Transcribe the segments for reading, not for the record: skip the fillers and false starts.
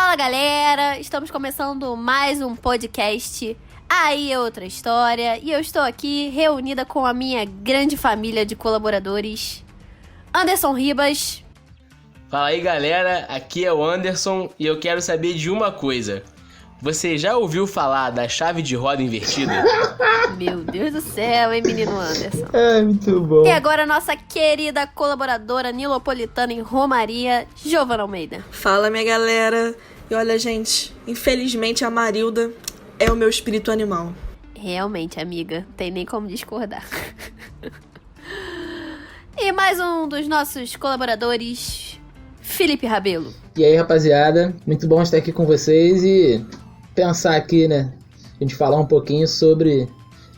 Fala galera, estamos começando mais um podcast Aí é Outra História e eu estou aqui reunida com a minha grande família de colaboradores, Anderson Ribas. Fala aí galera, aqui é o Anderson e eu quero saber de uma coisa. Você já ouviu falar da chave de roda invertida? Meu Deus do céu, hein, menino Anderson? É, muito bom. E agora a nossa querida colaboradora nilopolitana em Romaria, Giovana Almeida. Fala, minha galera. E olha, gente, infelizmente a Marilda é o meu espírito animal. Realmente, amiga, não tem nem como discordar. E mais um dos nossos colaboradores, Felipe Rabelo. E aí, rapaziada, muito bom estar aqui com vocês e pensar aqui, né? A gente falar um pouquinho sobre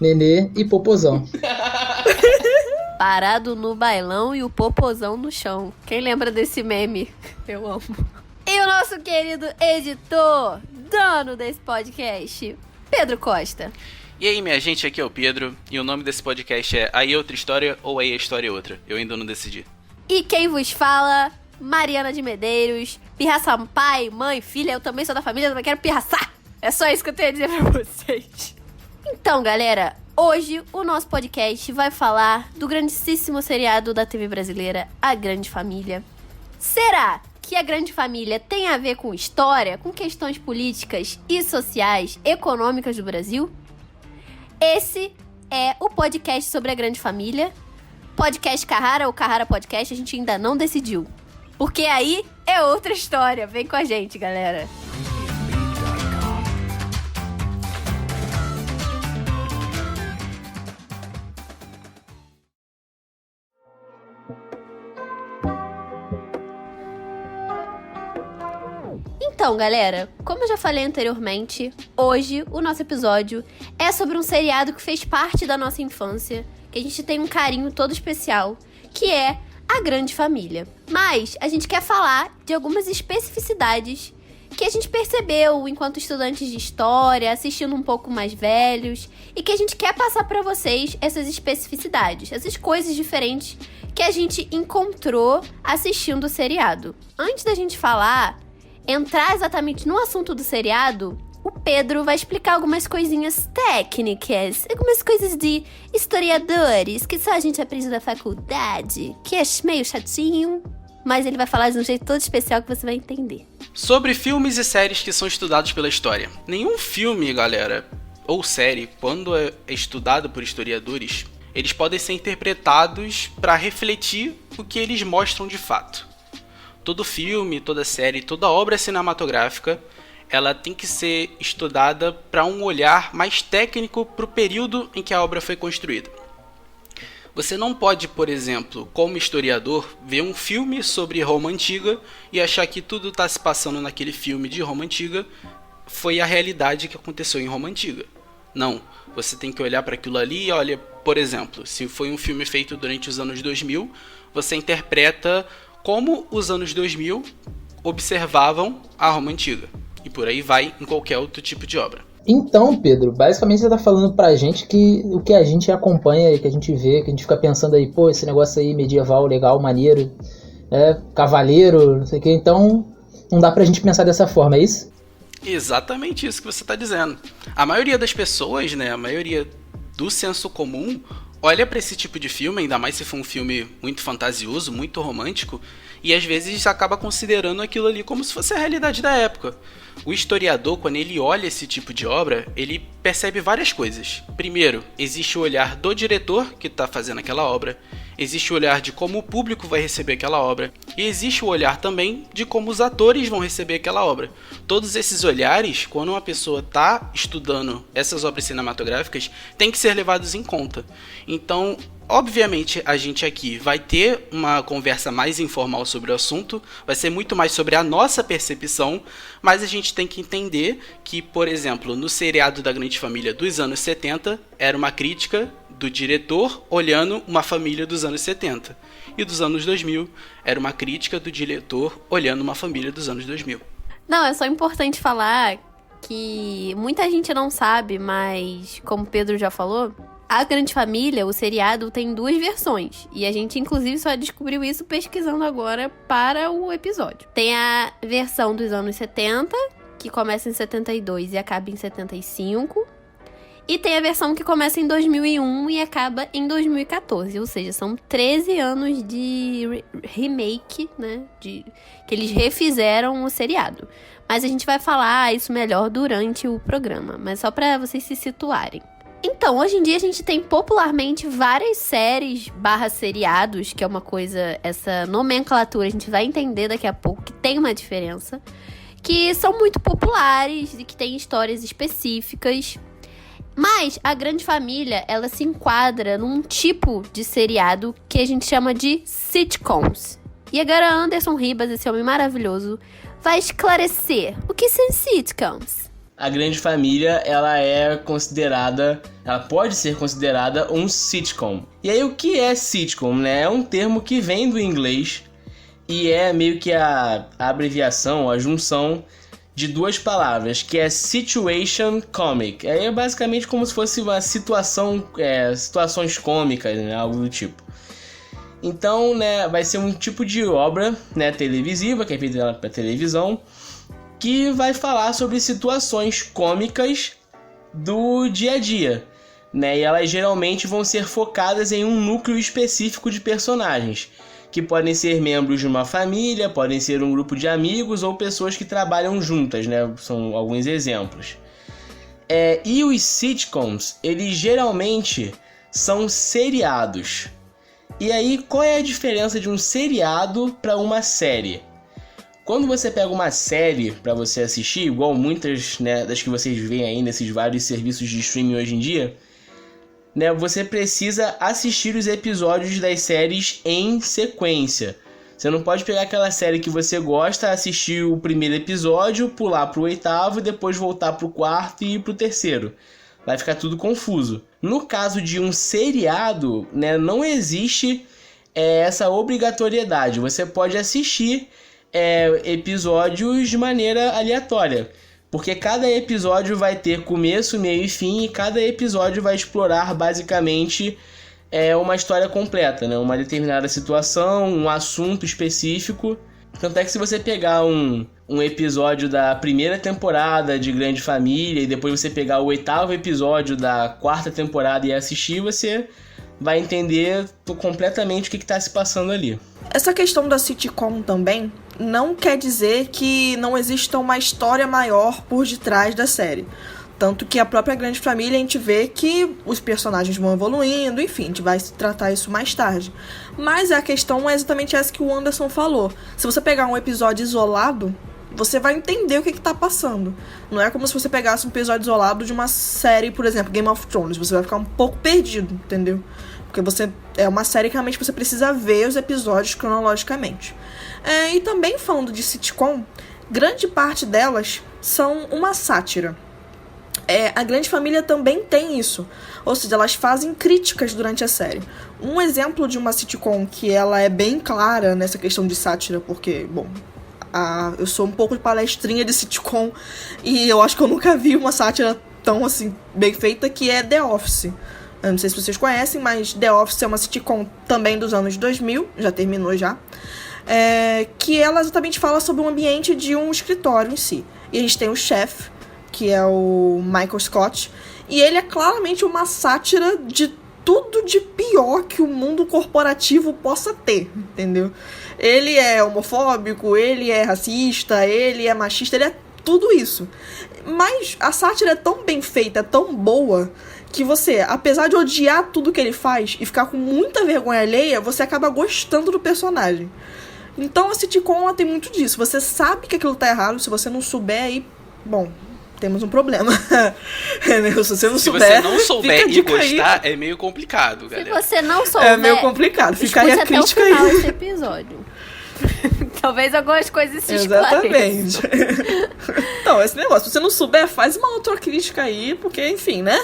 nenê e popozão. Parado no bailão e o popozão no chão. Quem lembra desse meme? Eu amo. E o nosso querido editor, dono desse podcast, Pedro Costa. E aí, minha gente, aqui é o Pedro, e o nome desse podcast é Aí é Outra História ou Aí a História é Outra. Eu ainda não decidi. E quem vos fala, Mariana de Medeiros, pirraça pai, mãe, filha, eu também sou da família, eu também quero pirraçar. É só isso que eu tenho a dizer pra vocês. Então, galera, hoje o nosso podcast vai falar do grandíssimo seriado da TV brasileira, A Grande Família. Será que A Grande Família tem a ver com história, com questões políticas e sociais, econômicas do Brasil? Esse é o podcast sobre A Grande Família. Podcast Carrara ou Carrara Podcast, a gente ainda não decidiu. Porque aí é outra história. Vem com a gente, galera. Então, galera, como eu já falei anteriormente, hoje o nosso episódio é sobre um seriado que fez parte da nossa infância, que a gente tem um carinho todo especial, que é A Grande Família. Mas a gente quer falar de algumas especificidades que a gente percebeu enquanto estudantes de história, assistindo um pouco mais velhos, e que a gente quer passar para vocês essas especificidades, essas coisas diferentes que a gente encontrou assistindo o seriado. Antes da gente entrar exatamente no assunto do seriado, o Pedro vai explicar algumas coisinhas técnicas, algumas coisas de historiadores que só a gente aprende na faculdade, que é meio chatinho, mas ele vai falar de um jeito todo especial que você vai entender. Sobre filmes e séries que são estudados pela história. Nenhum filme, galera, ou série, quando é estudado por historiadores, eles podem ser interpretados para refletir o que eles mostram de fato. Todo filme, toda série, toda obra cinematográfica, ela tem que ser estudada para um olhar mais técnico para o período em que a obra foi construída. Você não pode, por exemplo, como historiador, ver um filme sobre Roma Antiga e achar que tudo está se passando naquele filme de Roma Antiga foi a realidade que aconteceu em Roma Antiga. Não, você tem que olhar para aquilo ali e olha, por exemplo, se foi um filme feito durante os anos 2000, você interpreta como os anos 2000 observavam a Roma Antiga. E por aí vai em qualquer outro tipo de obra. Então, Pedro, basicamente você tá falando pra gente que o que a gente acompanha, que a gente vê, que a gente fica pensando aí, pô, esse negócio aí medieval, legal, maneiro, cavaleiro, não sei o que, então não dá pra gente pensar dessa forma, é isso? Exatamente isso que você está dizendo. A maioria das pessoas, né, a maioria do senso comum, olha para esse tipo de filme, ainda mais se for um filme muito fantasioso, muito romântico, e às vezes acaba considerando aquilo ali como se fosse a realidade da época. O historiador, quando ele olha esse tipo de obra, ele percebe várias coisas. Primeiro, existe o olhar do diretor que está fazendo aquela obra, existe o olhar de como o público vai receber aquela obra, e existe o olhar também de como os atores vão receber aquela obra. Todos esses olhares, quando uma pessoa está estudando essas obras cinematográficas, têm que ser levados em conta. Então, obviamente, a gente aqui vai ter uma conversa mais informal sobre o assunto, vai ser muito mais sobre a nossa percepção, mas a gente tem que entender que, por exemplo, no seriado da Grande Família dos anos 70, era uma crítica do diretor olhando uma família dos anos 70. E dos anos 2000, era uma crítica do diretor olhando uma família dos anos 2000. Não, é só importante falar que muita gente não sabe, mas como o Pedro já falou, A Grande Família, o seriado, tem 2 versões. E a gente, inclusive, só descobriu isso pesquisando agora para o episódio. Tem a versão dos anos 70, que começa em 72 e acaba em 75. E tem a versão que começa em 2001 e acaba em 2014. Ou seja, são 13 anos de remake, né? Que eles refizeram o seriado. Mas a gente vai falar isso melhor durante o programa. Mas só para vocês se situarem. Então, hoje em dia a gente tem popularmente várias séries / seriados, que é uma coisa, essa nomenclatura a gente vai entender daqui a pouco, que tem uma diferença, que são muito populares e que têm histórias específicas. Mas a Grande Família, ela se enquadra num tipo de seriado que a gente chama de sitcoms. E agora Anderson Ribas, esse homem maravilhoso, vai esclarecer o que são sitcoms. A Grande Família, ela pode ser considerada um sitcom. E aí, o que é sitcom, né? É um termo que vem do inglês e é meio que a abreviação, a junção de 2 palavras, que é situation comic. Aí é basicamente como se fosse uma situações cômicas, né? Algo do tipo. Então, né, vai ser um tipo de obra, né, televisiva, que é feita para televisão, que vai falar sobre situações cômicas do dia a dia, né? E elas geralmente vão ser focadas em um núcleo específico de personagens, que podem ser membros de uma família, podem ser um grupo de amigos ou pessoas que trabalham juntas, né? São alguns exemplos. E os sitcoms, eles geralmente são seriados. E aí, qual é a diferença de um seriado para uma série? Quando você pega uma série para você assistir, igual muitas, né, das que vocês veem aí nesses vários serviços de streaming hoje em dia, né, você precisa assistir os episódios das séries em sequência. Você não pode pegar aquela série que você gosta, assistir o primeiro episódio, pular pro 8º e depois voltar pro 4º e ir pro 3º. Vai ficar tudo confuso. No caso de um seriado, né, não existe essa obrigatoriedade. Você pode assistir episódios de maneira aleatória, porque cada episódio vai ter começo, meio e fim, e cada episódio vai explorar basicamente uma história completa, né? Uma determinada situação, um assunto específico. Tanto é que se você pegar um episódio da primeira temporada de Grande Família e depois você pegar o 8º episódio da 4ª temporada e assistir, você vai entender completamente o que está se passando ali. Essa questão da sitcom também não quer dizer que não exista uma história maior por detrás da série. Tanto que a própria Grande Família, a gente vê que os personagens vão evoluindo, enfim, a gente vai tratar isso mais tarde. Mas a questão é exatamente essa que o Anderson falou. Se você pegar um episódio isolado, você vai entender o que tá passando. Não é como se você pegasse um episódio isolado de uma série, por exemplo, Game of Thrones. Você vai ficar um pouco perdido, entendeu? Porque é uma série que realmente você precisa ver os episódios cronologicamente. E também falando de sitcom, grande parte delas são uma sátira. A Grande Família também tem isso. Ou seja, elas fazem críticas durante a série. Um exemplo de uma sitcom que ela é bem clara nessa questão de sátira, porque, bom, eu sou um pouco de palestrinha de sitcom e eu acho que eu nunca vi uma sátira tão, assim, bem feita, que é The Office. Eu não sei se vocês conhecem, mas The Office é uma sitcom também dos anos 2000, já terminou já, que ela exatamente fala sobre o ambiente de um escritório em si. E a gente tem o chefe, que é o Michael Scott, e ele é claramente uma sátira de tudo de pior que o mundo corporativo possa ter, entendeu? Ele é homofóbico, ele é racista, ele é machista, ele é tudo isso. Mas a sátira é tão bem feita, tão boa, que você, apesar de odiar tudo que ele faz e ficar com muita vergonha alheia, você acaba gostando do personagem. Então a sitcom, ela tem muito disso. Você sabe que aquilo tá errado, se você não souber, aí, bom, temos um problema. Se você não souber e gostar, é meio complicado, galera. Se você não souber, é meio complicado. Fica aí a crítica até o final desse episódio. Talvez algumas coisas se esclareçam. Exatamente. Então, esse negócio, se você não souber, faz uma outra crítica aí, porque, enfim, né?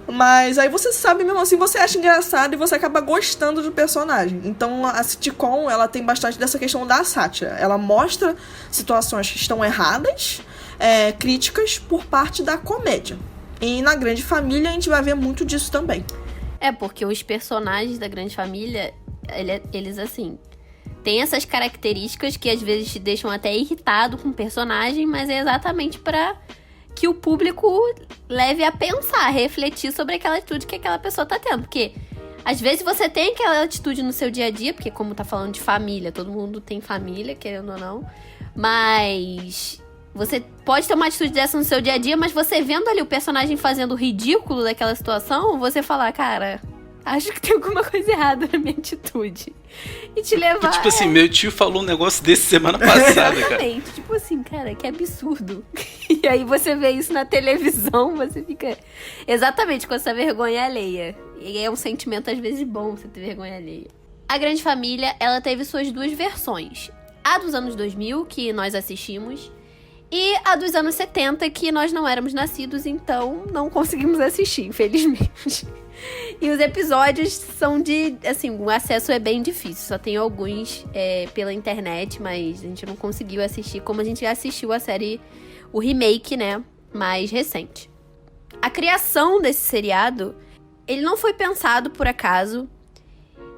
Mas aí você sabe mesmo assim, você acha engraçado e você acaba gostando do personagem. Então a sitcom, ela tem bastante dessa questão da sátira. Ela mostra situações que estão erradas, críticas por parte da comédia. E na Grande Família a gente vai ver muito disso também. É, porque os personagens da Grande Família, eles assim, têm essas características que às vezes te deixam até irritado com o personagem, mas é exatamente pra que o público leve a pensar, a refletir sobre aquela atitude que aquela pessoa tá tendo. Porque às vezes você tem aquela atitude no seu dia a dia, porque como tá falando de família, todo mundo tem família, querendo ou não, mas você pode ter uma atitude dessa no seu dia a dia, mas você vendo ali o personagem fazendo o ridículo daquela situação, você fala, cara, acho que tem alguma coisa errada na minha atitude. E te levar... Tipo assim, meu tio falou um negócio desse semana passada, cara. Exatamente. Tipo assim, cara, que absurdo. E aí você vê isso na televisão, você fica exatamente com essa vergonha alheia. E é um sentimento, às vezes, bom você ter vergonha alheia. A Grande Família, ela teve suas duas versões. A dos anos 2000, que nós assistimos, e a dos anos 70, que nós não éramos nascidos, então não conseguimos assistir, infelizmente. E os episódios são de... Assim, o acesso é bem difícil. Só tem alguns pela internet, mas a gente não conseguiu assistir como a gente assistiu a série, o remake, né, mais recente. A criação desse seriado, ele não foi pensado por acaso.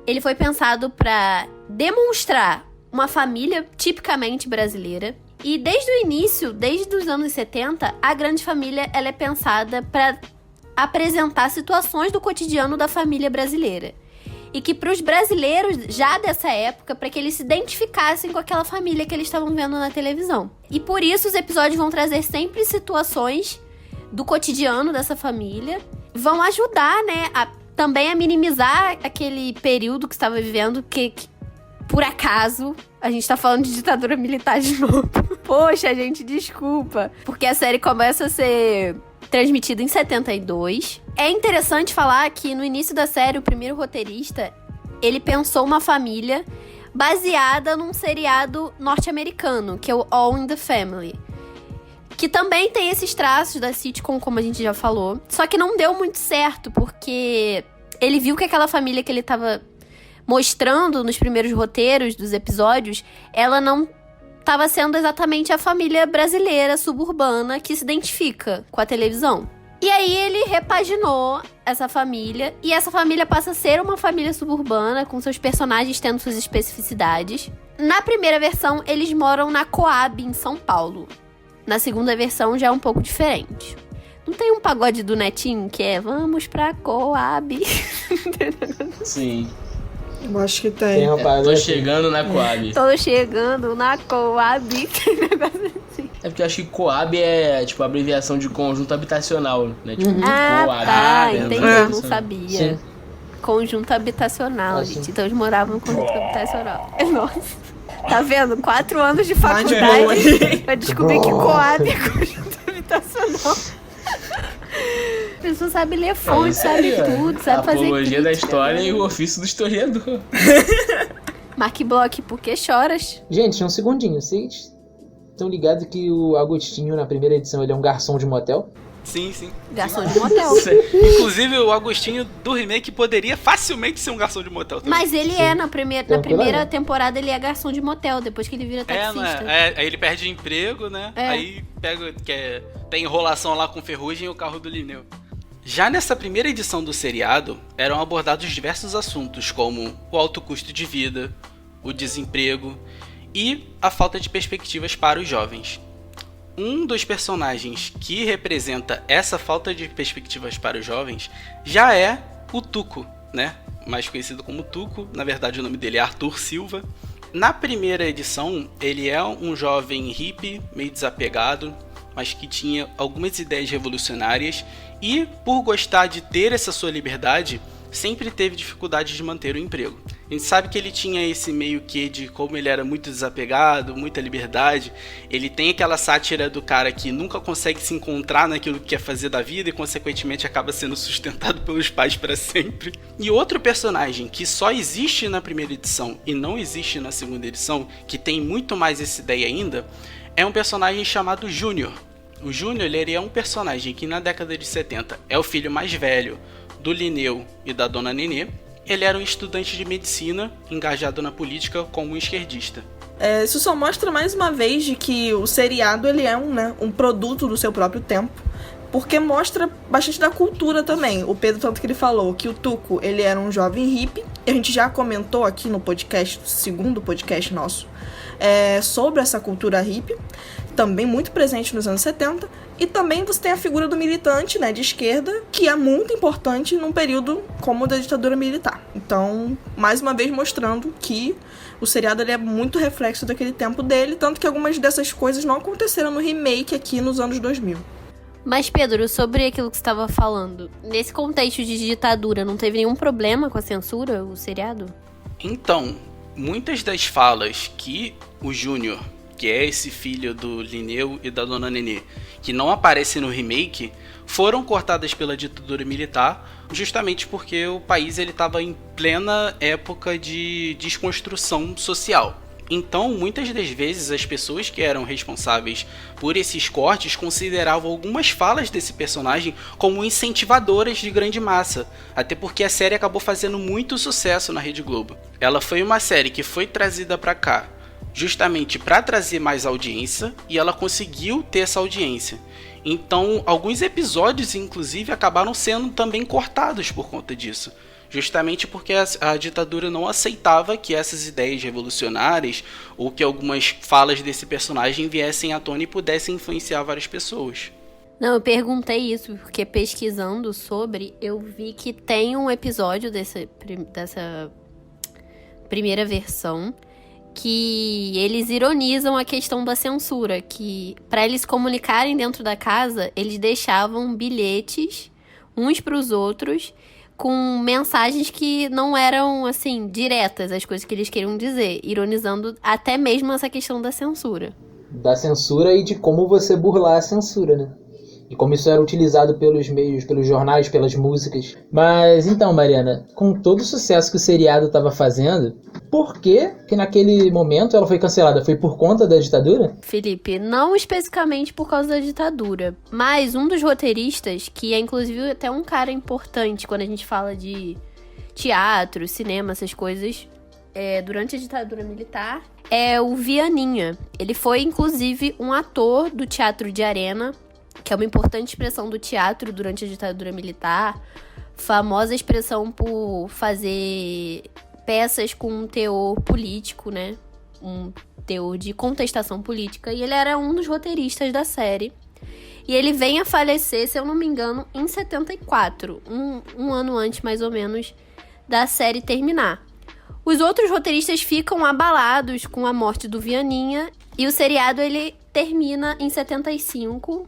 Ele foi pensado para demonstrar uma família tipicamente brasileira. E desde o início, desde os anos 70, a Grande Família ela é pensada para apresentar situações do cotidiano da família brasileira. E que para os brasileiros, já dessa época, para que eles se identificassem com aquela família que eles estavam vendo na televisão. E por isso os episódios vão trazer sempre situações do cotidiano dessa família. Vão ajudar, né, também a minimizar aquele período que estava vivendo, que por acaso, a gente tá falando de ditadura militar de novo. Poxa, gente, desculpa. Porque a série começa a ser transmitida em 72. É interessante falar que no início da série, o primeiro roteirista, ele pensou uma família baseada num seriado norte-americano, que é o All in the Family. Que também tem esses traços da sitcom, como a gente já falou. Só que não deu muito certo, porque ele viu que aquela família que ele tava mostrando nos primeiros roteiros dos episódios, ela não estava sendo exatamente a família brasileira suburbana que se identifica com a televisão. E aí ele repaginou essa família, e essa família passa a ser uma família suburbana, com seus personagens tendo suas especificidades. Na primeira versão, eles moram na Coab, em São Paulo. Na segunda versão, já é um pouco diferente. Não tem um pagode do Netinho que é "Vamos pra Coab"? Sim. Eu acho que tem. Tô chegando na Coab. Tô chegando na Coab. Tem negócio assim. É porque eu acho que Coab é tipo a abreviação de conjunto habitacional, né? Tipo, Coab. Tá, entendi, É. não sabia. Sim. Conjunto habitacional, Assim. gente. Então eles moravam no conjunto habitacional. Nossa. Tá vendo? 4 anos de Mas de boa, faculdade. Eu descobri que Coab é conjunto habitacional. A pessoa sabe ler fonte, sabe tudo, sabe fazer Apologia da crítica, história né? e o ofício do historiador. Mark Bloch, por que choras? Gente, um segundinho. Vocês estão ligados que o Agostinho, na primeira edição, ele é um garçom de motel? Sim, sim. Garçom de motel. Inclusive, o Agostinho do remake poderia facilmente ser um garçom de motel também. Mas ele é, na primeira Tranquilamente. temporada, ele é garçom de motel, depois que ele vira taxista. Aí ele perde emprego, né? É. Aí pega, tem enrolação lá com Ferrugem e o carro do Linneu. Já nessa primeira edição do seriado, eram abordados diversos assuntos, como o alto custo de vida, o desemprego e a falta de perspectivas para os jovens. Um dos personagens que representa essa falta de perspectivas para os jovens já é o Tuco, né? Mais conhecido como Tuco, na verdade o nome dele é Arthur Silva. Na primeira edição, ele é um jovem hippie, meio desapegado, mas que tinha algumas ideias revolucionárias e, por gostar de ter essa sua liberdade, sempre teve dificuldade de manter o emprego. A gente sabe que ele tinha esse meio que de como ele era muito desapegado, muita liberdade. Ele tem aquela sátira do cara que nunca consegue se encontrar naquilo que quer fazer da vida e, consequentemente, acaba sendo sustentado pelos pais para sempre. E outro personagem que só existe na primeira edição e não existe na segunda edição, que tem muito mais essa ideia ainda, é um personagem chamado Júnior. O Júnior, ele é um personagem que na década de 70 é o filho mais velho do Linneu e da Dona Nenê. Ele era um estudante de medicina, engajado na política como um esquerdista. Isso só mostra mais uma vez de que o seriado ele é um produto do seu próprio tempo. porque mostra bastante da cultura também. O Pedro, tanto que ele falou que o Tuco, ele era um jovem hippie, e a gente já comentou aqui no podcast, segundo podcast nosso, sobre essa cultura hippie, também muito presente nos anos 70, e também você tem a figura do militante, né, de esquerda, que é muito importante num período como o da ditadura militar. Então, mais uma vez mostrando que o seriado ele é muito reflexo daquele tempo dele, tanto que algumas dessas coisas não aconteceram no remake aqui nos anos 2000. Mas, Pedro, sobre aquilo que você estava falando, nesse contexto de ditadura, não teve nenhum problema com a censura, o seriado? Então, muitas das falas que o Júnior, que é esse filho do Linneu e da Dona Nenê, que não aparece no remake, foram cortadas pela ditadura militar, justamente porque o país estava em plena época de desconstrução social. Então, muitas das vezes, as pessoas que eram responsáveis por esses cortes consideravam algumas falas desse personagem como incentivadoras de grande massa, até porque a série acabou fazendo muito sucesso na Rede Globo. Ela foi uma série que foi trazida para cá justamente para trazer mais audiência, e ela conseguiu ter essa audiência. Então, alguns episódios, inclusive, acabaram sendo também cortados por conta disso. Justamente porque a ditadura não aceitava que essas ideias revolucionárias ou que algumas falas desse personagem viessem à tona e pudessem influenciar várias pessoas. Não, eu perguntei isso porque pesquisando sobre, eu vi que tem um episódio dessa primeira versão que eles ironizam a questão da censura, que para eles comunicarem dentro da casa, eles deixavam bilhetes uns para os outros com mensagens que não eram, assim, diretas, as coisas que eles queriam dizer, ironizando até mesmo essa questão da censura. Da censura e de como você burlar a censura, né? E como isso era utilizado pelos meios, pelos jornais, pelas músicas. Mas então, Mariana, com todo o sucesso que o seriado estava fazendo, por que naquele momento ela foi cancelada? Foi por conta da ditadura? Felipe, não especificamente por causa da ditadura, mas um dos roteiristas, que é inclusive até um cara importante quando a gente fala de teatro, cinema, essas coisas, durante a ditadura militar, é o Vianinha. Ele foi inclusive um ator do teatro de arena, que é uma importante expressão do teatro durante a ditadura militar, famosa expressão por fazer peças com um teor político, né? Um teor de contestação política. E ele era um dos roteiristas da série. E ele vem a falecer, se eu não me engano, em 74. Um ano antes, mais ou menos, da série terminar. Os outros roteiristas ficam abalados com a morte do Vianinha. E o seriado, ele termina em 75,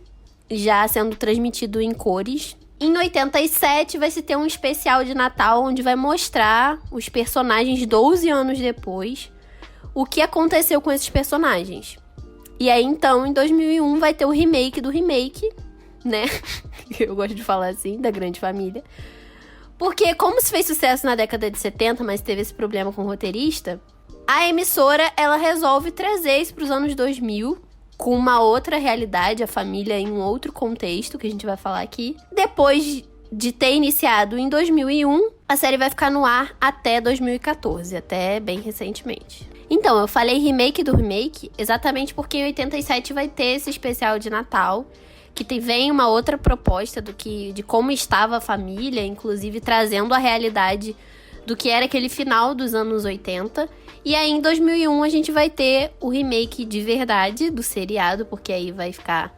já sendo transmitido em cores. Em 87 vai se ter um especial de Natal onde vai mostrar os personagens 12 anos depois, o que aconteceu com esses personagens. E aí então, em 2001 vai ter o remake do remake, né? Eu gosto de falar assim, da Grande Família. Porque como se fez sucesso na década de 70, mas teve esse problema com o roteirista, a emissora, ela resolve trazer isso para os anos 2000, com uma outra realidade, a família em um outro contexto, que a gente vai falar aqui. Depois de ter iniciado em 2001, a série vai ficar no ar até 2014, até bem recentemente. Então, eu falei remake do remake, exatamente porque em 87 vai ter esse especial de Natal, que vem uma outra proposta de como estava a família, inclusive trazendo a realidade do que era aquele final dos anos 80. E aí, em 2001, a gente vai ter o remake de verdade do seriado, porque aí vai ficar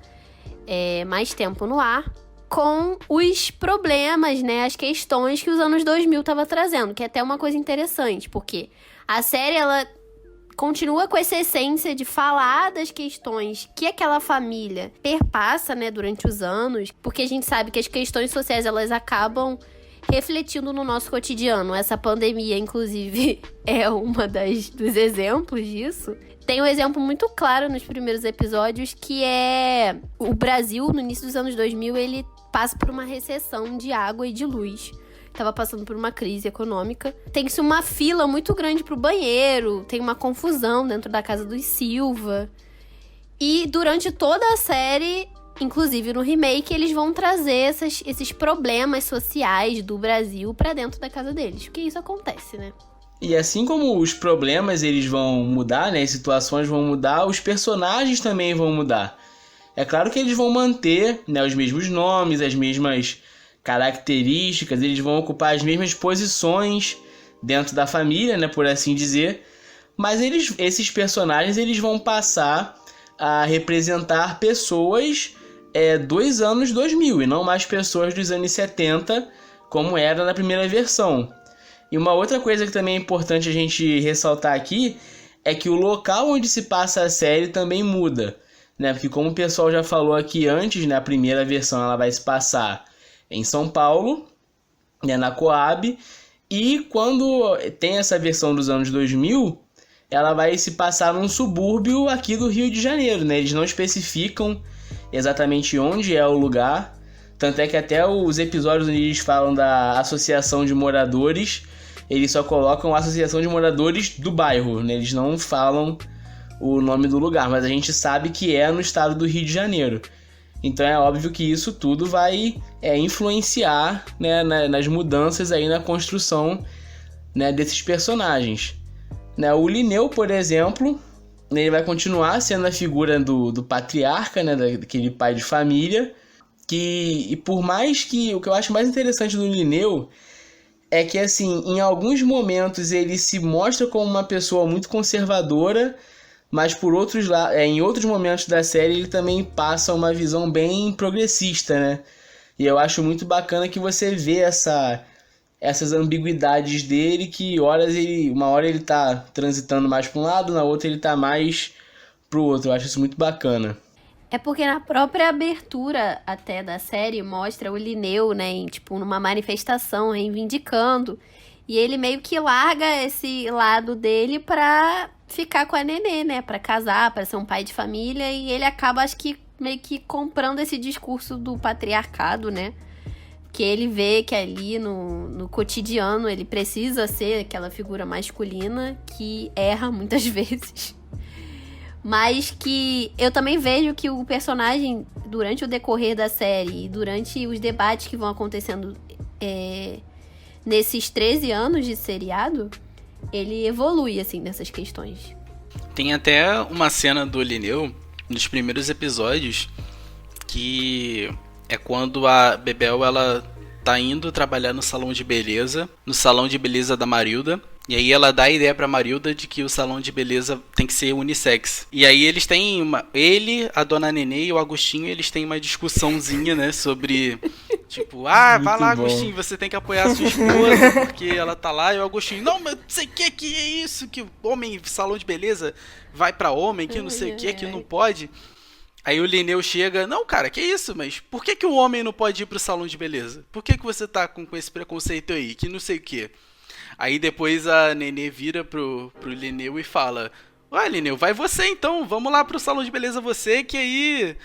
mais tempo no ar, com os problemas, né, as questões que os anos 2000 estavam trazendo, que é até uma coisa interessante, porque a série, ela continua com essa essência de falar das questões que aquela família perpassa, né, durante os anos, porque a gente sabe que as questões sociais, elas acabam refletindo no nosso cotidiano. Essa pandemia, inclusive, é uma dos exemplos disso. Tem um exemplo muito claro nos primeiros episódios, que é o Brasil, no início dos anos 2000, ele passa por uma recessão de água e de luz. Tava passando por uma crise econômica. Tem-se uma fila muito grande pro banheiro, tem uma confusão dentro da casa dos Silva. E durante toda a série, inclusive no remake, eles vão trazer esses problemas sociais do Brasil pra dentro da casa deles. Porque isso acontece, né? E assim como os problemas eles vão mudar, né? As situações vão mudar, os personagens também vão mudar. É claro que eles vão manter, né, os mesmos nomes, as mesmas características, eles vão ocupar as mesmas posições dentro da família, né, por assim dizer, mas esses personagens eles vão passar a representar pessoas dos anos 2000 e não mais pessoas dos anos 70, como era na primeira versão. E uma outra coisa que também é importante a gente ressaltar aqui é que o local onde se passa a série também muda, né? Porque como o pessoal já falou aqui antes, né, a primeira versão ela vai se passar em São Paulo, né, na Coab, e quando tem essa versão dos anos 2000, ela vai se passar num subúrbio aqui do Rio de Janeiro, né? Eles não especificam exatamente onde é o lugar, tanto é que até os episódios onde eles falam da associação de moradores, eles só colocam a associação de moradores do bairro, né? Eles não falam o nome do lugar, mas a gente sabe que é no estado do Rio de Janeiro. Então é óbvio que isso tudo vai influenciar, né, nas mudanças aí na construção, né, desses personagens. Né, o Linneu, por exemplo, ele vai continuar sendo a figura do patriarca, né, daquele pai de família, e por mais que o que eu acho mais interessante do Linneu é que, assim, em alguns momentos ele se mostra como uma pessoa muito conservadora, mas em outros momentos da série ele também passa uma visão bem progressista, né? E eu acho muito bacana que você vê essas ambiguidades dele, que uma hora ele tá transitando mais para um lado, na outra ele tá mais pro outro. Eu acho isso muito bacana. É porque na própria abertura até da série mostra o Linneu, né, numa manifestação, reivindicando. E ele meio que larga esse lado dele pra ficar com a Nenê, né, pra casar, pra ser um pai de família. E ele acaba, acho que, meio que comprando esse discurso do patriarcado, né. Que ele vê que ali no cotidiano ele precisa ser aquela figura masculina que erra muitas vezes. Mas que eu também vejo que o personagem, durante o decorrer da série e durante os debates que vão acontecendo nesses 13 anos de seriado, ele evolui, assim, nessas questões. Tem até uma cena do Linneu, nos primeiros episódios, que é quando a Bebel, ela tá indo trabalhar no salão de beleza da Marilda. E aí ela dá a ideia pra Marilda de que o salão de beleza tem que ser unissex. E aí eles têm ele, a dona Nenê e o Agostinho, eles têm uma discussãozinha, né, sobre... Tipo, vai lá, Agostinho, você tem que apoiar a sua esposa, porque ela tá lá. E o Agostinho, não, mas você quer que é isso? Que homem, salão de beleza, vai pra homem, que não sei o que não pode... Aí o Linneu chega, não, cara, que isso? Mas por que o homem não pode ir pro salão de beleza? Por que você tá com esse preconceito aí, que não sei o quê? Aí depois a Nenê vira pro Linneu e fala, ué, Linneu, vai você então, vamos lá pro salão de beleza você, que aí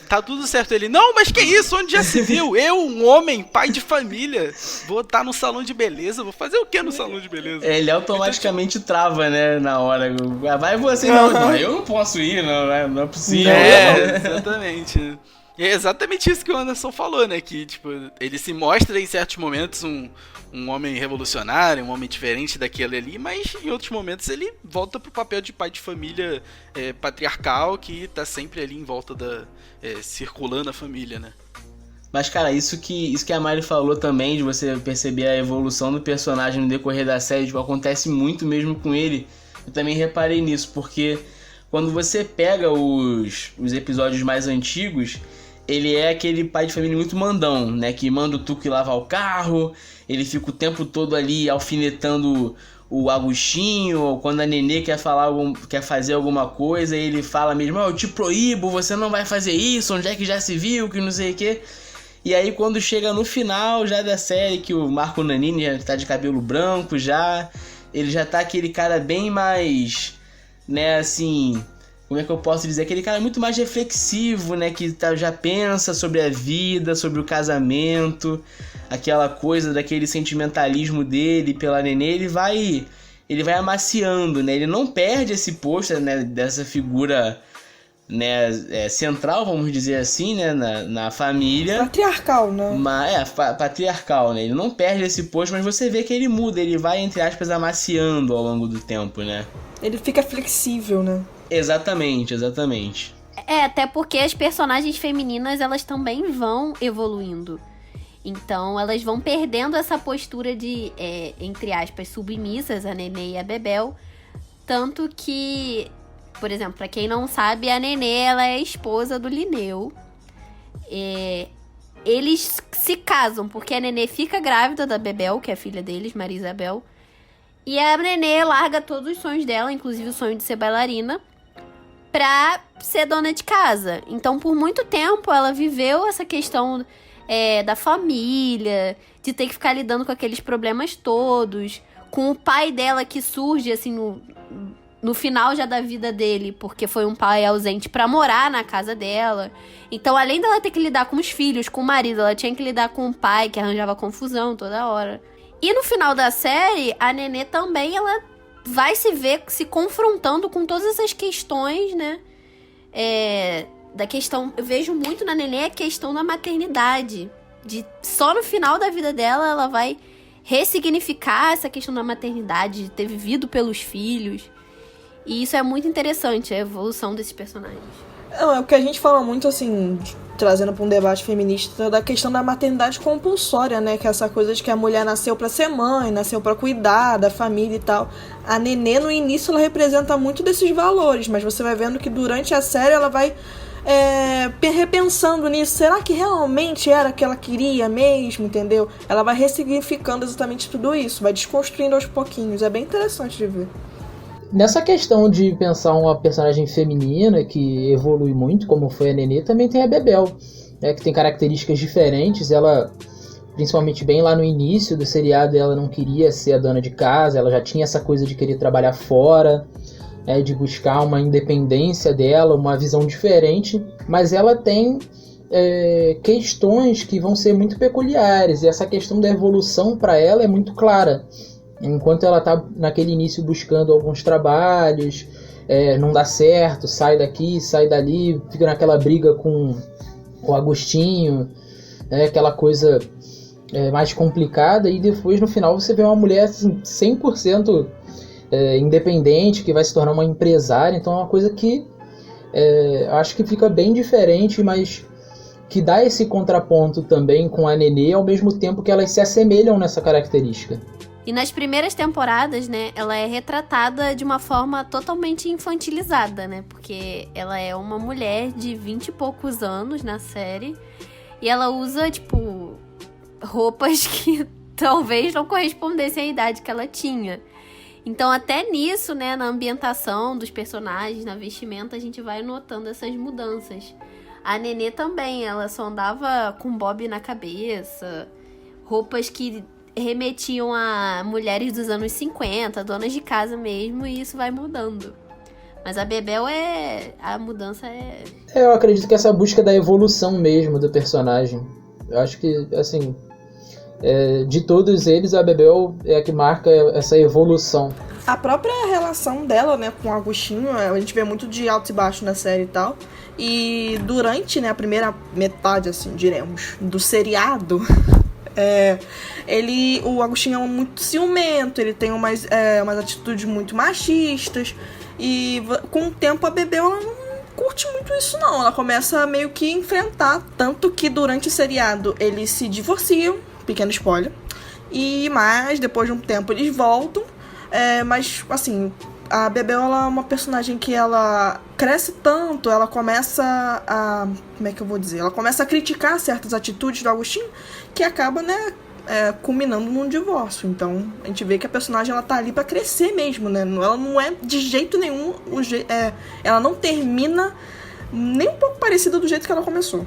tá tudo certo. Ele, não, mas que isso, onde já se viu? Eu, um homem, pai de família, vou estar no salão de beleza, vou fazer o que no salão de beleza? Ele automaticamente trava, né, na hora. Vai você, não, eu não posso ir, não é possível. Exatamente. E é exatamente isso que o Anderson falou, né, que tipo, ele se mostra em certos momentos um homem revolucionário, um homem diferente daquele ali, mas em outros momentos ele volta pro papel de pai de família patriarcal, que tá sempre ali em volta circulando a família, né? Mas, cara, isso que a Mari falou também, de você perceber a evolução do personagem no decorrer da série, tipo, acontece muito mesmo com ele. Eu também reparei nisso, porque quando você pega os episódios mais antigos, ele é aquele pai de família muito mandão, né? Que manda o Tuco ir lavar o carro, ele fica o tempo todo ali alfinetando o Agostinho, ou quando a Nenê quer fazer alguma coisa, ele fala mesmo, eu te proíbo, você não vai fazer isso, onde é que já se viu, que não sei o quê. E aí quando chega no final já da série, que o Marco Nanini já tá de cabelo branco já, ele já tá aquele cara bem mais, né, assim... Como é que eu posso dizer? Aquele cara muito mais reflexivo, né? Que já pensa sobre a vida, sobre o casamento, aquela coisa daquele sentimentalismo dele pela Nenê, ele vai amaciando, né? Ele não perde esse posto, né, dessa figura, né, central, vamos dizer assim, né, na família. Patriarcal, né? Patriarcal, né? Ele não perde esse posto, mas você vê que ele muda, ele vai, entre aspas, amaciando ao longo do tempo, né? Ele fica flexível, né? Exatamente. Até porque as personagens femininas, elas também vão evoluindo. Então, elas vão perdendo essa postura de, entre aspas, submissas, a Nenê e a Bebel. Tanto que, por exemplo, pra quem não sabe, a Nenê, ela é esposa do Linneu. Eles se casam, porque a Nenê fica grávida da Bebel, que é a filha deles, Maria Isabel. E a Nenê larga todos os sonhos dela, inclusive o sonho de ser bailarina, pra ser dona de casa. Então, por muito tempo, ela viveu essa questão da família, de ter que ficar lidando com aqueles problemas todos, com o pai dela que surge, assim, no final já da vida dele, porque foi um pai ausente pra morar na casa dela. Então, além dela ter que lidar com os filhos, com o marido, ela tinha que lidar com o pai, que arranjava confusão toda hora. E no final da série, a Nenê também, ela vai se ver se confrontando com todas essas questões, né? Da questão, eu vejo muito na Nenê a questão da maternidade. Só no final da vida dela, ela vai ressignificar essa questão da maternidade, de ter vivido pelos filhos. E isso é muito interessante, a evolução desses personagens. É o que a gente fala muito, assim, trazendo para um debate feminista, da questão da maternidade compulsória, né? Que é essa coisa de que a mulher nasceu para ser mãe, nasceu para cuidar da família e tal. A Nenê, no início, ela representa muito desses valores, mas você vai vendo que durante a série ela vai repensando nisso. Será que realmente era o que ela queria mesmo, entendeu? Ela vai ressignificando exatamente tudo isso, vai desconstruindo aos pouquinhos. É bem interessante de ver. Nessa questão de pensar uma personagem feminina que evolui muito, como foi a Nenê, também tem a Bebel, que tem características diferentes. Ela, principalmente bem lá no início do seriado, ela não queria ser a dona de casa, ela já tinha essa coisa de querer trabalhar fora, de buscar uma independência dela, uma visão diferente, mas ela tem questões que vão ser muito peculiares, e essa questão da evolução para ela é muito clara. Enquanto ela tá naquele início buscando alguns trabalhos, não dá certo, sai daqui, sai dali, fica naquela briga com o Agostinho, aquela coisa mais complicada, e depois no final você vê uma mulher assim, 100% independente, que vai se tornar uma empresária. Então é uma coisa que acho que fica bem diferente, mas que dá esse contraponto também com a Nenê, ao mesmo tempo que elas se assemelham nessa característica. E nas primeiras temporadas, né, ela é retratada de uma forma totalmente infantilizada, né? Porque ela é uma mulher de 20 e poucos anos na série. E ela usa, tipo, roupas que talvez não correspondessem à idade que ela tinha. Então, até nisso, né, na ambientação dos personagens, na vestimenta, a gente vai notando essas mudanças. A Nenê também, ela só andava com bob na cabeça, roupas que remetiam a mulheres dos anos 50, donas de casa mesmo, e isso vai mudando. Mas a Bebel a mudança é... Eu acredito que essa busca da evolução mesmo do personagem. Eu acho que, assim, de todos eles, a Bebel é a que marca essa evolução. A própria relação dela, né, com o Agostinho, a gente vê muito de altos e baixos na série e tal. E durante, né, a primeira metade, assim, diremos, do seriado... o Agostinho é muito ciumento, ele tem umas atitudes muito machistas, e com o tempo a Bebel ela não curte muito isso não, ela começa a meio que enfrentar, tanto que durante o seriado eles se divorciam, pequeno spoiler, mas depois de um tempo eles voltam, mas assim, a Bebel ela é uma personagem que ela cresce tanto, ela começa a... Como é que eu vou dizer? Ela começa a criticar certas atitudes do Agostinho, que acaba, né, culminando num divórcio. Então, a gente vê que a personagem ela tá ali pra crescer mesmo, né? Ela não é de jeito nenhum... ela não termina nem um pouco parecida do jeito que ela começou.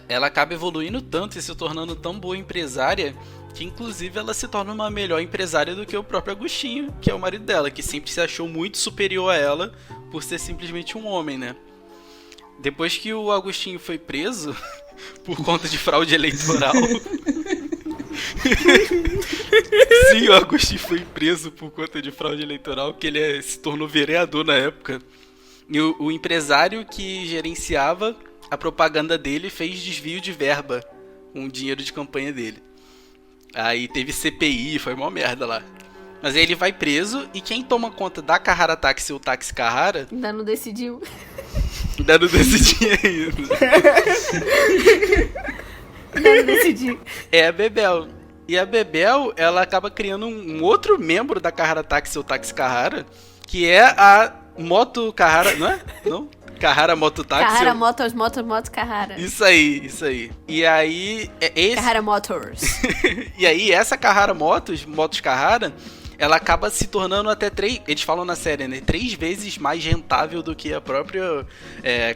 Ela acaba evoluindo tanto e se tornando tão boa empresária que inclusive ela se torna uma melhor empresária do que o próprio Agostinho, que é o marido dela, que sempre se achou muito superior a ela por ser simplesmente um homem, né? Depois que o Agostinho foi preso por conta de fraude eleitoral... Sim, o Agostinho foi preso por conta de fraude eleitoral, que ele se tornou vereador na época. E o empresário que gerenciava a propaganda dele fez desvio de verba com o dinheiro de campanha dele. Aí teve CPI, foi uma merda lá. Mas aí ele vai preso e quem toma conta da Carrara Táxi, o Táxi Carrara... Ainda não decidiu. Ainda não decidi ainda. Eu decidi. É a Bebel. E a Bebel, ela acaba criando um outro membro da Kahara Taxi, ou Taxi Kahara, que é a Moto Kahara, não é? Não? Kahara Moto Taxi. Kahara Motors, Kahara. Isso aí. E aí... Kahara Motors. E aí, essa Kahara Motos Kahara, ela acaba se tornando até eles falam na série, né? 3 vezes mais rentável do que a própria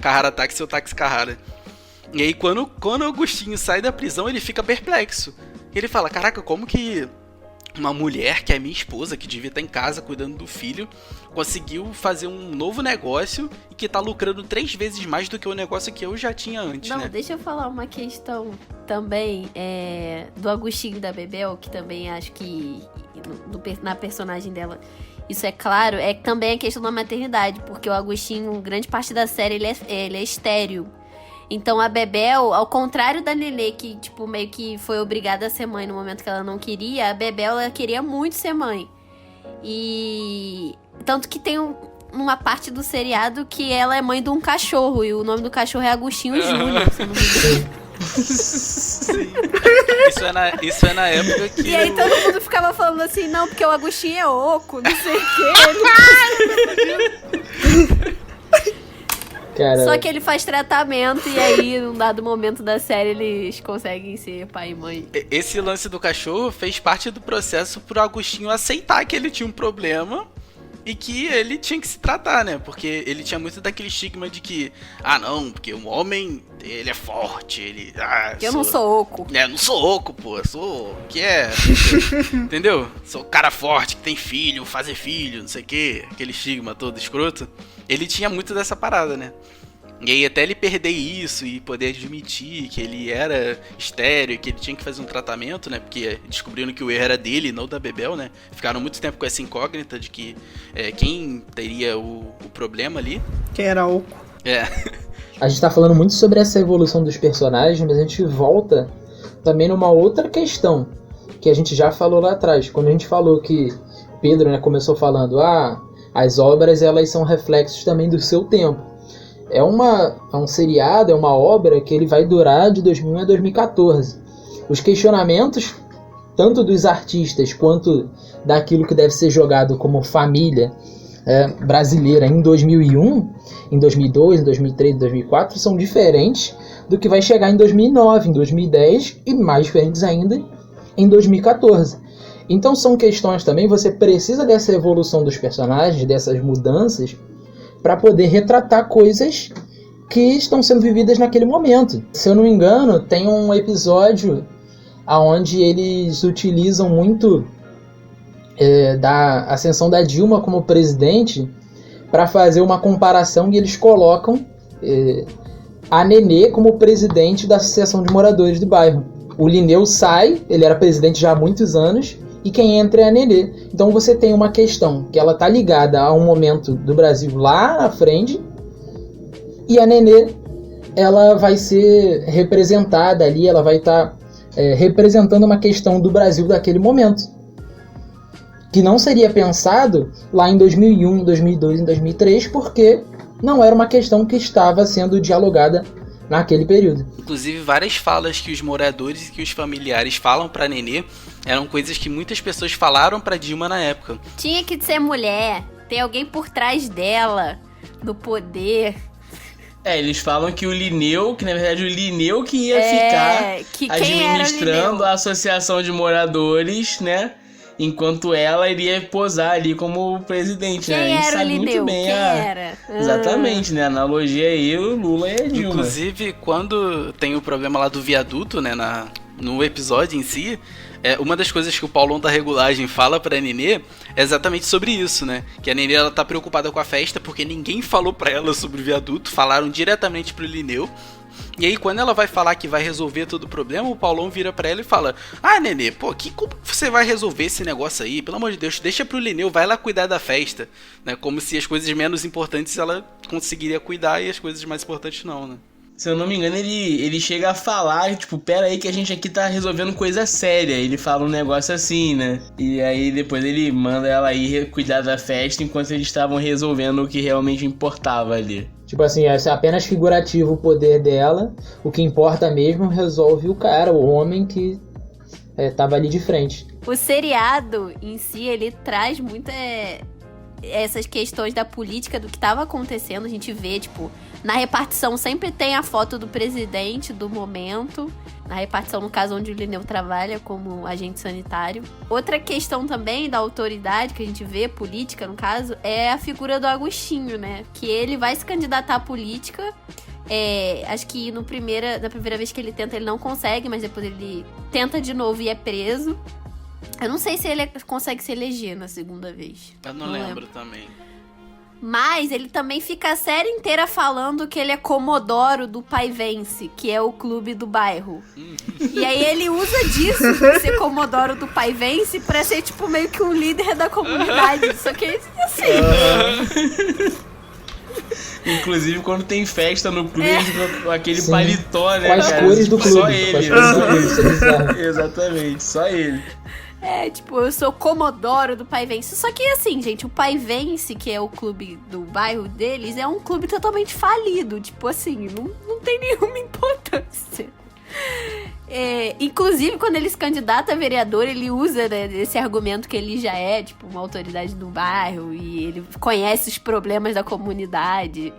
Kahara Taxi ou Taxi Kahara. E aí, quando o Agostinho sai da prisão, ele fica perplexo. Ele fala, caraca, como que uma mulher, que é minha esposa, que devia estar em casa cuidando do filho, conseguiu fazer um novo negócio e que tá lucrando 3 vezes mais do que o negócio que eu já tinha antes, Não, né? deixa eu falar uma questão também do Agostinho e da Bebel, que também acho que na personagem dela isso é claro, é também a questão da maternidade, porque o Agostinho, grande parte da série, ele é estéril. Então a Bebel, ao contrário da Nenê, que tipo meio que foi obrigada a ser mãe no momento que ela não queria, a Bebel ela queria muito ser mãe. E tanto que tem uma parte do seriado que ela é mãe de um cachorro, e o nome do cachorro é Agostinho Júnior, se eu não me engano. Sim. Isso é na época que... E aí todo mundo ficava falando assim, não, porque o Agostinho é oco, não sei o quê. Cara, Só que ele faz tratamento e aí, num dado momento da série, eles conseguem ser pai e mãe. Esse lance do cachorro fez parte do processo pro Agostinho aceitar que ele tinha um problema e que ele tinha que se tratar, né? Porque ele tinha muito daquele estigma de que, não, porque um homem, ele é forte, ele... Eu não sou oco. Eu não sou oco, pô, eu sou... Entendeu? Sou cara forte, que tem filho, fazer filho, não sei o quê, aquele estigma todo escroto. Ele tinha muito dessa parada, né? E aí até ele perder isso e poder admitir que ele era estéril, que ele tinha que fazer um tratamento, né? Porque descobriram que o erro era dele, não da Bebel, né? Ficaram muito tempo com essa incógnita de que quem teria o problema ali. Quem era oco. a gente tá falando muito sobre essa evolução dos personagens, mas a gente volta também numa outra questão que a gente já falou lá atrás. Quando a gente falou que Pedro, né, começou falando, as obras elas são reflexos também do seu tempo. É um seriado, é uma obra que ele vai durar de 2001 a 2014. Os questionamentos, tanto dos artistas quanto daquilo que deve ser jogado como família brasileira em 2001, em 2002, em 2003, em 2004, são diferentes do que vai chegar em 2009, em 2010 e mais diferentes ainda em 2014. Então são questões também, você precisa dessa evolução dos personagens, dessas mudanças, para poder retratar coisas que estão sendo vividas naquele momento. Se eu não me engano, tem um episódio onde eles utilizam muito da ascensão da Dilma como presidente para fazer uma comparação e eles colocam a Nenê como presidente da Associação de Moradores do Bairro. O Linneu sai, ele era presidente já há muitos anos, e quem entra é a Nenê. Então você tem uma questão que ela está ligada a um momento do Brasil lá na frente, e a Nenê ela vai ser representada ali, ela vai estar representando uma questão do Brasil daquele momento, que não seria pensado lá em 2001, 2002, em 2003, porque não era uma questão que estava sendo dialogada naquele período. Inclusive, várias falas que os moradores e que os familiares falam pra Nenê eram coisas que muitas pessoas falaram pra Dilma na época. Tinha que ser mulher, tem alguém por trás dela, no poder. Eles falam que o Linneu, que na verdade o Linneu que ia ficar administrando a associação de moradores, né? Enquanto ela iria posar ali como presidente, né? A gente sabe muito bem Exatamente, né? A analogia aí, o Lula e a Dilma. Inclusive, quando tem o problema lá do viaduto, né? No episódio em si, uma das coisas que o Paulão da Regulagem fala pra Nenê é exatamente sobre isso, né? Que a Nenê, ela tá preocupada com a festa porque ninguém falou pra ela sobre o viaduto, falaram diretamente pro Linneu. E aí, quando ela vai falar que vai resolver todo o problema, o Paulão vira pra ela e fala: Nenê, pô, como você vai resolver esse negócio aí? Pelo amor de Deus, deixa pro Linneu, vai lá cuidar da festa, né? Como se as coisas menos importantes ela conseguiria cuidar e as coisas mais importantes não, né? Se eu não me engano, ele chega a falar, tipo, pera aí que a gente aqui tá resolvendo coisa séria. Ele fala um negócio assim, né? E aí depois ele manda ela ir cuidar da festa enquanto eles estavam resolvendo o que realmente importava ali. Tipo assim, é apenas figurativo o poder dela. O que importa mesmo resolve o cara, o homem que tava ali de frente. O seriado em si, ele traz muito essas questões da política, do que tava acontecendo. A gente vê, tipo, na repartição sempre tem a foto do presidente do momento. Na repartição, no caso, onde o Lineu trabalha como agente sanitário. Outra questão também da autoridade que a gente vê, política no caso, é a figura do Agostinho, né? Que ele vai se candidatar à política. Acho que na primeira vez que ele tenta, ele não consegue, mas depois ele tenta de novo e é preso. Eu não sei se ele consegue se eleger na segunda vez. Eu não lembro também. Mas ele também fica a série inteira falando que ele é comodoro do Paivense, que é o clube do bairro. E aí ele usa disso, de ser comodoro do Paivense, pra ser tipo meio que um líder da comunidade. Só que assim... Inclusive, quando tem festa no clube, eles ficam com aquele Sim. paletó, né, Com as cara? cores do clube. Só Com as ele. cores do clube, isso é bizarro. Exatamente, só ele. Tipo, eu sou comodoro do Paivense. Só que assim, gente, o Paivense, que é o clube do bairro deles, é um clube totalmente falido. Tipo assim, não tem nenhuma importância. Inclusive, quando ele se candidata a vereador, ele usa, né, esse argumento que ele já é, tipo, uma autoridade do bairro e ele conhece os problemas da comunidade.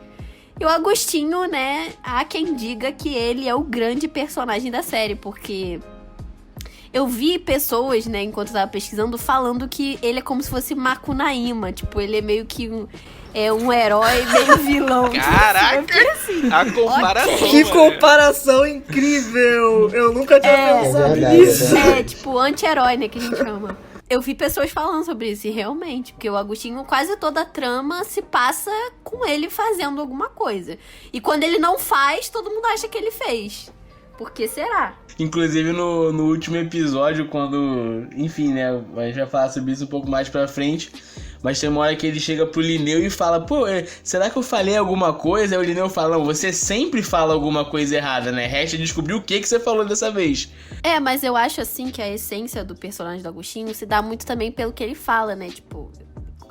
E o Agostinho, né, há quem diga que ele é o grande personagem da série, porque eu vi pessoas, né, enquanto eu tava pesquisando, falando que ele é como se fosse Macunaíma. Tipo, ele é meio que um herói meio vilão. Caraca! Assim, A comparação. ok. Que comparação incrível! Eu nunca tinha pensado verdade, nisso. Tipo, anti-herói, né, que a gente chama. Eu vi pessoas falando sobre isso, e realmente, porque o Agostinho, quase toda a trama se passa com ele fazendo alguma coisa. E quando ele não faz, todo mundo acha que ele fez. Por que será? Inclusive no último episódio, quando... Enfim, né? A gente vai falar sobre isso um pouco mais pra frente. Mas tem uma hora que ele chega pro Lineu e fala: pô, será que eu falei alguma coisa? Aí o Lineu fala: não, você sempre fala alguma coisa errada, né? Resta descobrir o que você falou dessa vez. Mas eu acho, assim, que a essência do personagem do Agostinho se dá muito também pelo que ele fala, né? Tipo,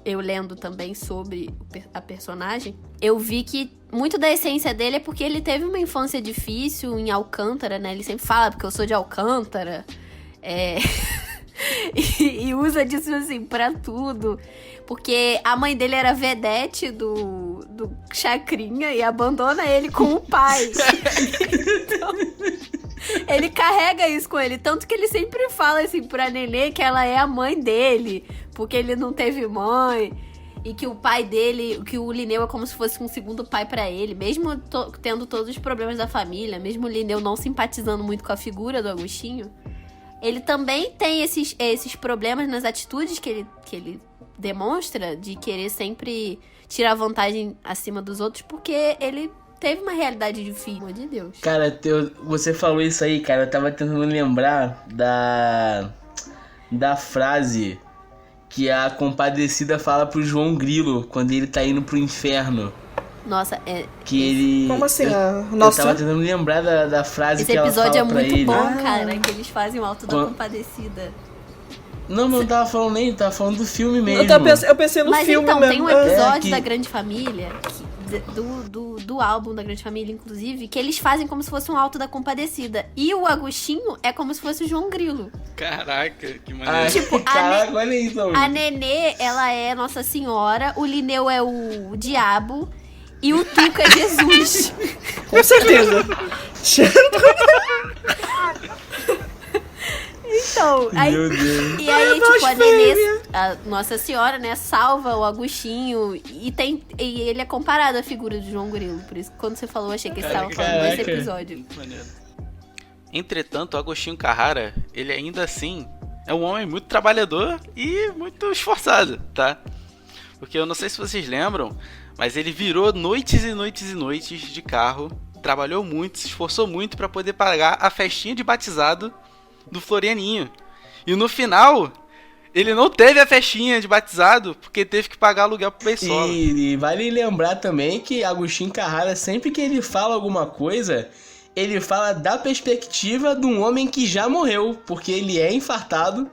eu lendo também sobre a personagem, eu vi que muito da essência dele é porque ele teve uma infância difícil em Alcântara, né? Ele sempre fala, porque eu sou de Alcântara. E usa disso, assim, pra tudo. Porque a mãe dele era vedete do Chacrinha e abandona ele com o pai. Então, ele carrega isso com ele. Tanto que ele sempre fala, assim, pra Nenê que ela é a mãe dele, porque ele não teve mãe. E que o pai dele, que o Lineu é como se fosse um segundo pai pra ele. Mesmo tendo todos os problemas da família, mesmo o Lineu não simpatizando muito com a figura do Agostinho, ele também tem esses problemas nas atitudes que ele demonstra, de querer sempre tirar vantagem acima dos outros, porque ele teve uma realidade difícil, pelo amor de Deus. Cara, você falou isso aí, cara. Eu tava tentando lembrar da frase que a Compadecida fala pro João Grilo quando ele tá indo pro inferno. Nossa, Que ele... Como assim? Eu tava tentando lembrar da frase esse que ela fala episódio é pra muito ele. bom, cara, que eles fazem o Alto da Compadecida. Não, mas não tava falando nem, tava falando do filme mesmo. Eu pensei no Mas filme então, mesmo. tem um episódio que- da Grande Família, do álbum da Grande Família, inclusive, que eles fazem como se fosse um Alto da Compadecida. E o Agostinho é como se fosse o João Grilo. Caraca, que maneiro. Tipo, caraca, olha aí, então. A Nenê, ela é Nossa Senhora, o Lineu é o Diabo e o Tuca é Jesus. Com certeza. Então, aí... Meu Deus. E aí, tipo, a Nenê, a Nossa Senhora, né, salva o Agostinho e ele é comparado à figura de João Grilo. Por isso que quando você falou, eu achei que você estava falando desse Caraca. episódio. Muito maneiro. Entretanto, o Agostinho Carrara, ele ainda assim é um homem muito trabalhador e muito esforçado, tá? Porque eu não sei se vocês lembram, mas ele virou noites e noites e noites de carro, trabalhou muito, se esforçou muito pra poder pagar a festinha de batizado do Florianinho. E no final, ele não teve a festinha de batizado porque teve que pagar aluguel pro Beisola. E vale lembrar também que Agostinho Carrara, sempre que ele fala alguma coisa, ele fala da perspectiva de um homem que já morreu, porque ele é infartado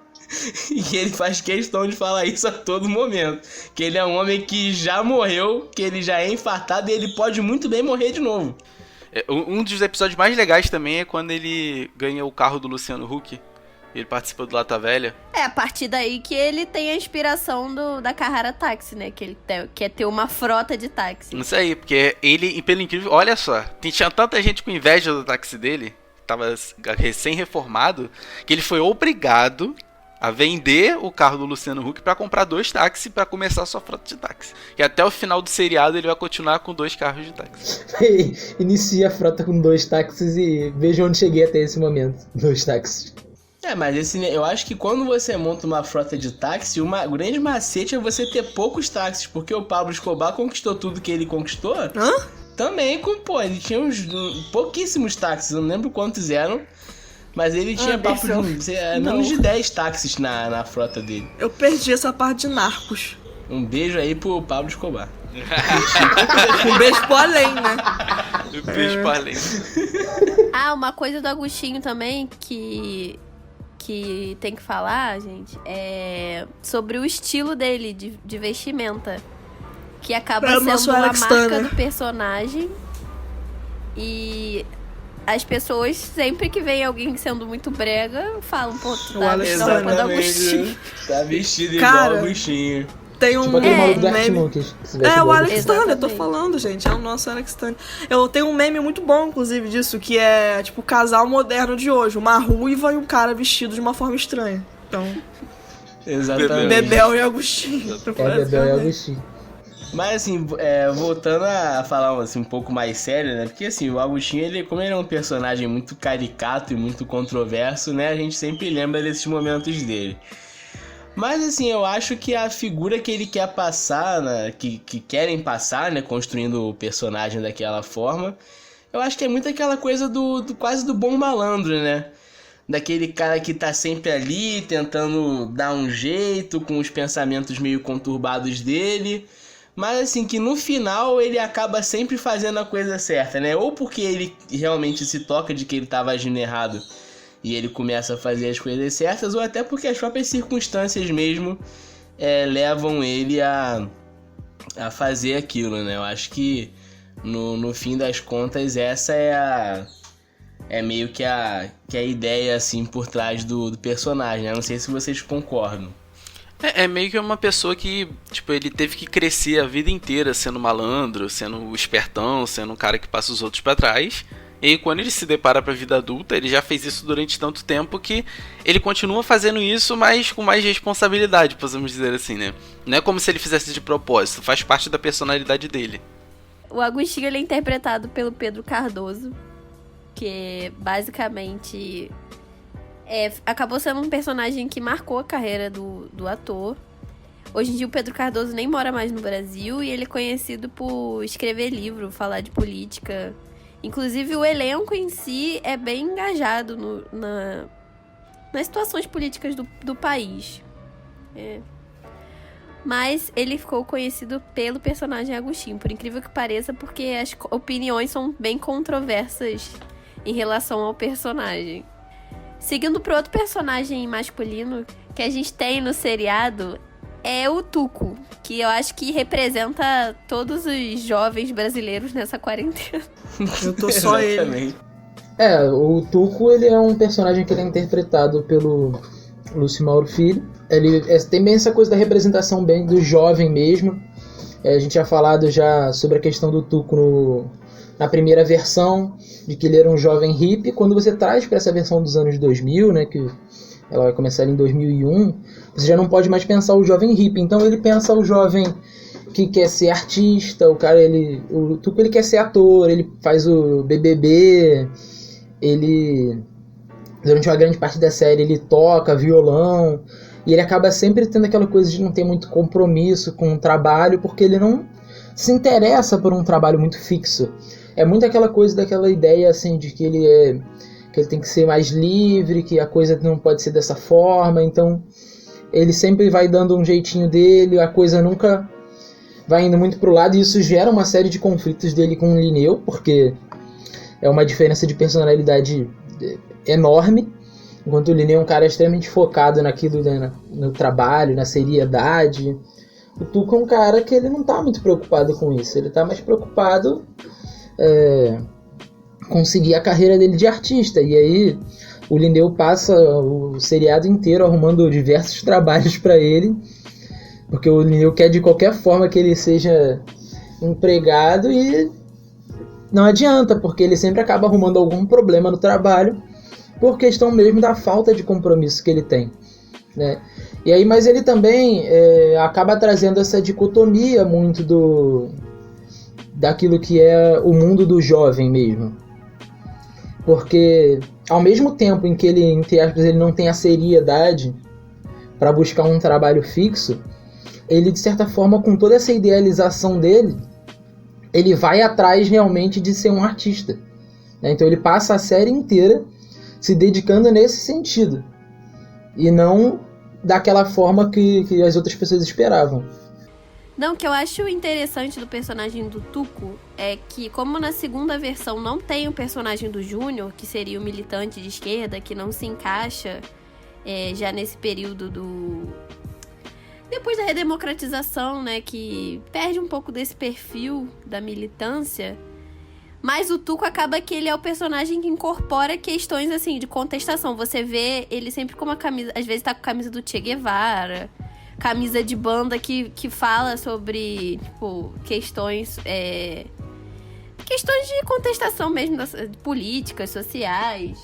E ele faz questão de falar isso a todo momento. Que ele é um homem que já morreu, que ele já é infartado e ele pode muito bem morrer de novo. Um dos episódios mais legais também é quando ele ganha o carro do Luciano Huck. Ele participa do Lata Velha. É a partir daí que ele tem a inspiração da Carrara Táxi, né? Que ele quer ter uma frota de táxi. Isso aí, porque ele, pelo incrível... Olha só, tinha tanta gente com inveja do táxi dele, tava recém-reformado, que ele foi obrigado a vender o carro do Luciano Huck pra comprar 2 táxis pra começar a sua frota de táxi. E até o final do seriado ele vai continuar com 2 carros de táxi. Inicia a frota com 2 táxis e veja onde cheguei até esse momento. 2 táxis. Mas eu acho que quando você monta uma frota de táxi, o grande macete é você ter poucos táxis, porque o Pablo Escobar conquistou tudo que ele conquistou. Também, ele tinha pouquíssimos táxis, eu não lembro quantos eram, mas ele tinha papo de menos de 10 táxis na frota dele. Eu perdi essa parte de Narcos. Um beijo aí pro Pablo Escobar. Um beijo pro além, né? Um beijo pro além. Uma coisa do Agostinho também que tem que falar, gente, é sobre o estilo dele de vestimenta. Que acaba sendo a marca do personagem. E as pessoas, sempre que vem alguém sendo muito brega, falam, pô, tu tá vestindo a roupa do Agostinho. Tá vestido igual o Agostinho. Tem um meme. O Alex Turner, eu tô falando, gente. É o nosso Alex Turner. Eu tenho um meme muito bom, inclusive, disso, que é tipo o casal moderno de hoje. Uma ruiva e um cara vestido de uma forma estranha. Então. Exatamente. Bebel e Agostinho. Bebel e Agostinho. Mas assim, voltando a falar assim, um pouco mais sério, né? Porque assim, o Agostinho, como ele é um personagem muito caricato e muito controverso, né? A gente sempre lembra desses momentos dele. Mas assim, eu acho que a figura que ele quer passar, né, que querem passar, né, construindo o personagem daquela forma, eu acho que é muito aquela coisa quase do bom malandro, né? Daquele cara que tá sempre ali, tentando dar um jeito, com os pensamentos meio conturbados dele, mas assim, que no final ele acaba sempre fazendo a coisa certa, né? Ou porque ele realmente se toca de que ele tava agindo errado e ele começa a fazer as coisas certas, ou até porque as próprias circunstâncias mesmo levam ele a fazer aquilo, né? Eu acho que no fim das contas essa é meio que a ideia assim por trás do personagem, né? Não sei se vocês concordam. É meio que uma pessoa que, tipo, ele teve que crescer a vida inteira sendo malandro, sendo espertão, sendo um cara que passa os outros pra trás. E aí, quando ele se depara pra vida adulta, ele já fez isso durante tanto tempo que ele continua fazendo isso, mas com mais responsabilidade, podemos dizer assim, né? Não é como se ele fizesse de propósito, faz parte da personalidade dele. O Agostinho, ele é interpretado pelo Pedro Cardoso, que basicamente acabou sendo um personagem que marcou a carreira do ator. Hoje em dia o Pedro Cardoso nem mora mais no Brasil e ele é conhecido por escrever livro, falar de política. Inclusive o elenco em si é bem engajado nas situações políticas do país. Mas ele ficou conhecido pelo personagem Agostinho, por incrível que pareça, porque as opiniões são bem controversas em relação ao personagem. Seguindo pro outro personagem masculino que a gente tem no seriado, é o Tuco, que eu acho que representa todos os jovens brasileiros nessa quarentena. Eu tô só ele. O Tuco, ele é um personagem que ele é interpretado pelo Lúcio Mauro Filho. Ele tem bem essa coisa da representação bem do jovem mesmo. A gente tinha falado já sobre a questão do Tuco na primeira versão, de que ele era um jovem hippie. Quando você traz para essa versão dos anos 2000, né, que ela vai começar ali em 2001, você já não pode mais pensar o jovem hippie. Então ele pensa o jovem que quer ser artista, o Tuco ele quer ser ator, ele faz o BBB, ele, durante uma grande parte da série, ele toca violão, e ele acaba sempre tendo aquela coisa de não ter muito compromisso com o trabalho, porque ele não se interessa por um trabalho muito fixo. É muito aquela coisa daquela ideia assim, de que ele tem que ser mais livre, que a coisa não pode ser dessa forma, então ele sempre vai dando um jeitinho dele, a coisa nunca vai indo muito pro lado, e isso gera uma série de conflitos dele com o Linneu, porque é uma diferença de personalidade enorme. Enquanto o Lineu é um cara extremamente focado naquilo, né, no trabalho, na seriedade. O Tuco é um cara que ele não tá muito preocupado com isso. Ele tá mais preocupado com seguir a carreira dele de artista. E aí o Lineu passa o seriado inteiro arrumando diversos trabalhos para ele. Porque o Lineu quer de qualquer forma que ele seja empregado e não adianta, porque ele sempre acaba arrumando algum problema no trabalho por questão mesmo da falta de compromisso que ele tem, né? E aí, mas ele também acaba trazendo essa dicotomia muito daquilo que é o mundo do jovem mesmo. Porque ao mesmo tempo em que ele, entre aspas, ele não tem a seriedade para buscar um trabalho fixo, ele, de certa forma, com toda essa idealização dele, ele vai atrás realmente de ser um artista, né? Então ele passa a série inteira se dedicando nesse sentido, e não daquela forma que as outras pessoas esperavam. Não, o que eu acho interessante do personagem do Tuco é que, como na segunda versão não tem o personagem do Júnior, que seria o militante de esquerda, que não se encaixa já nesse período depois da redemocratização, né, que perde um pouco desse perfil da militância, mas o Tuco acaba que ele é o personagem que incorpora questões, assim, de contestação. Você vê ele sempre com uma camisa, às vezes tá com a camisa do Che Guevara, camisa de banda que fala sobre, tipo, questões de contestação mesmo, de políticas, sociais.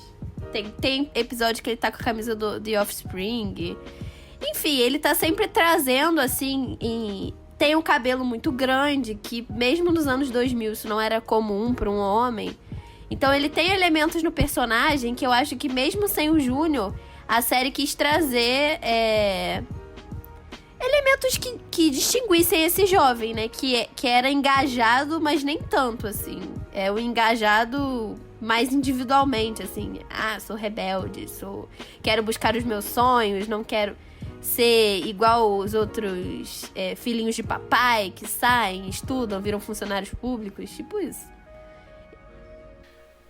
Tem episódio que ele tá com a camisa do The Offspring. Enfim, ele tá sempre trazendo, assim, tem um cabelo muito grande, que mesmo nos anos 2000 isso não era comum para um homem. Então ele tem elementos no personagem que eu acho que mesmo sem o Júnior, a série quis trazer elementos que distinguissem esse jovem, né? Que era engajado, mas nem tanto, assim. É o engajado mais individualmente, assim. Ah, sou rebelde, quero buscar os meus sonhos, não quero ser igual os outros filhinhos de papai que saem, estudam, viram funcionários públicos, tipo isso.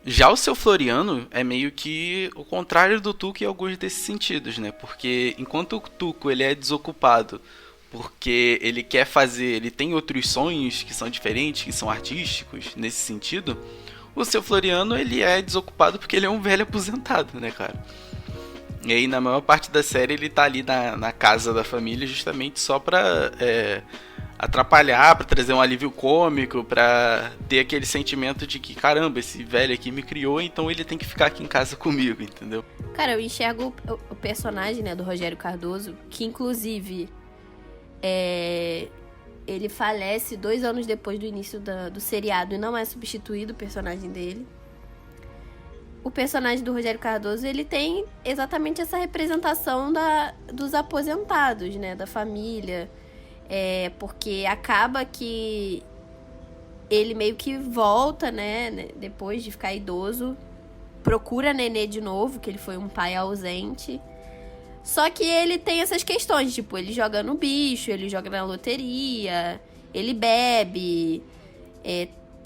Já o Seu Floriano é meio que o contrário do Tuco em alguns desses sentidos, né? Porque enquanto o Tuco ele é desocupado porque ele quer fazer, ele tem outros sonhos que são diferentes, que são artísticos, nesse sentido, o Seu Floriano ele é desocupado porque ele é um velho aposentado, né, cara? E aí, na maior parte da série, ele tá ali na casa da família justamente só pra atrapalhar, pra trazer um alívio cômico, pra ter aquele sentimento de que, caramba, esse velho aqui me criou, então ele tem que ficar aqui em casa comigo, entendeu? Cara, eu enxergo o personagem, né, do Rogério Cardoso, que inclusive ele falece 2 anos depois do início do seriado e não é substituído o personagem dele. O personagem do Rogério Cardoso, ele tem exatamente essa representação dos aposentados, né? Da família. Porque acaba que ele meio que volta, né? Depois de ficar idoso. Procura Nenê de novo, que ele foi um pai ausente. Só que ele tem essas questões, tipo, ele joga no bicho, ele joga na loteria, ele bebe...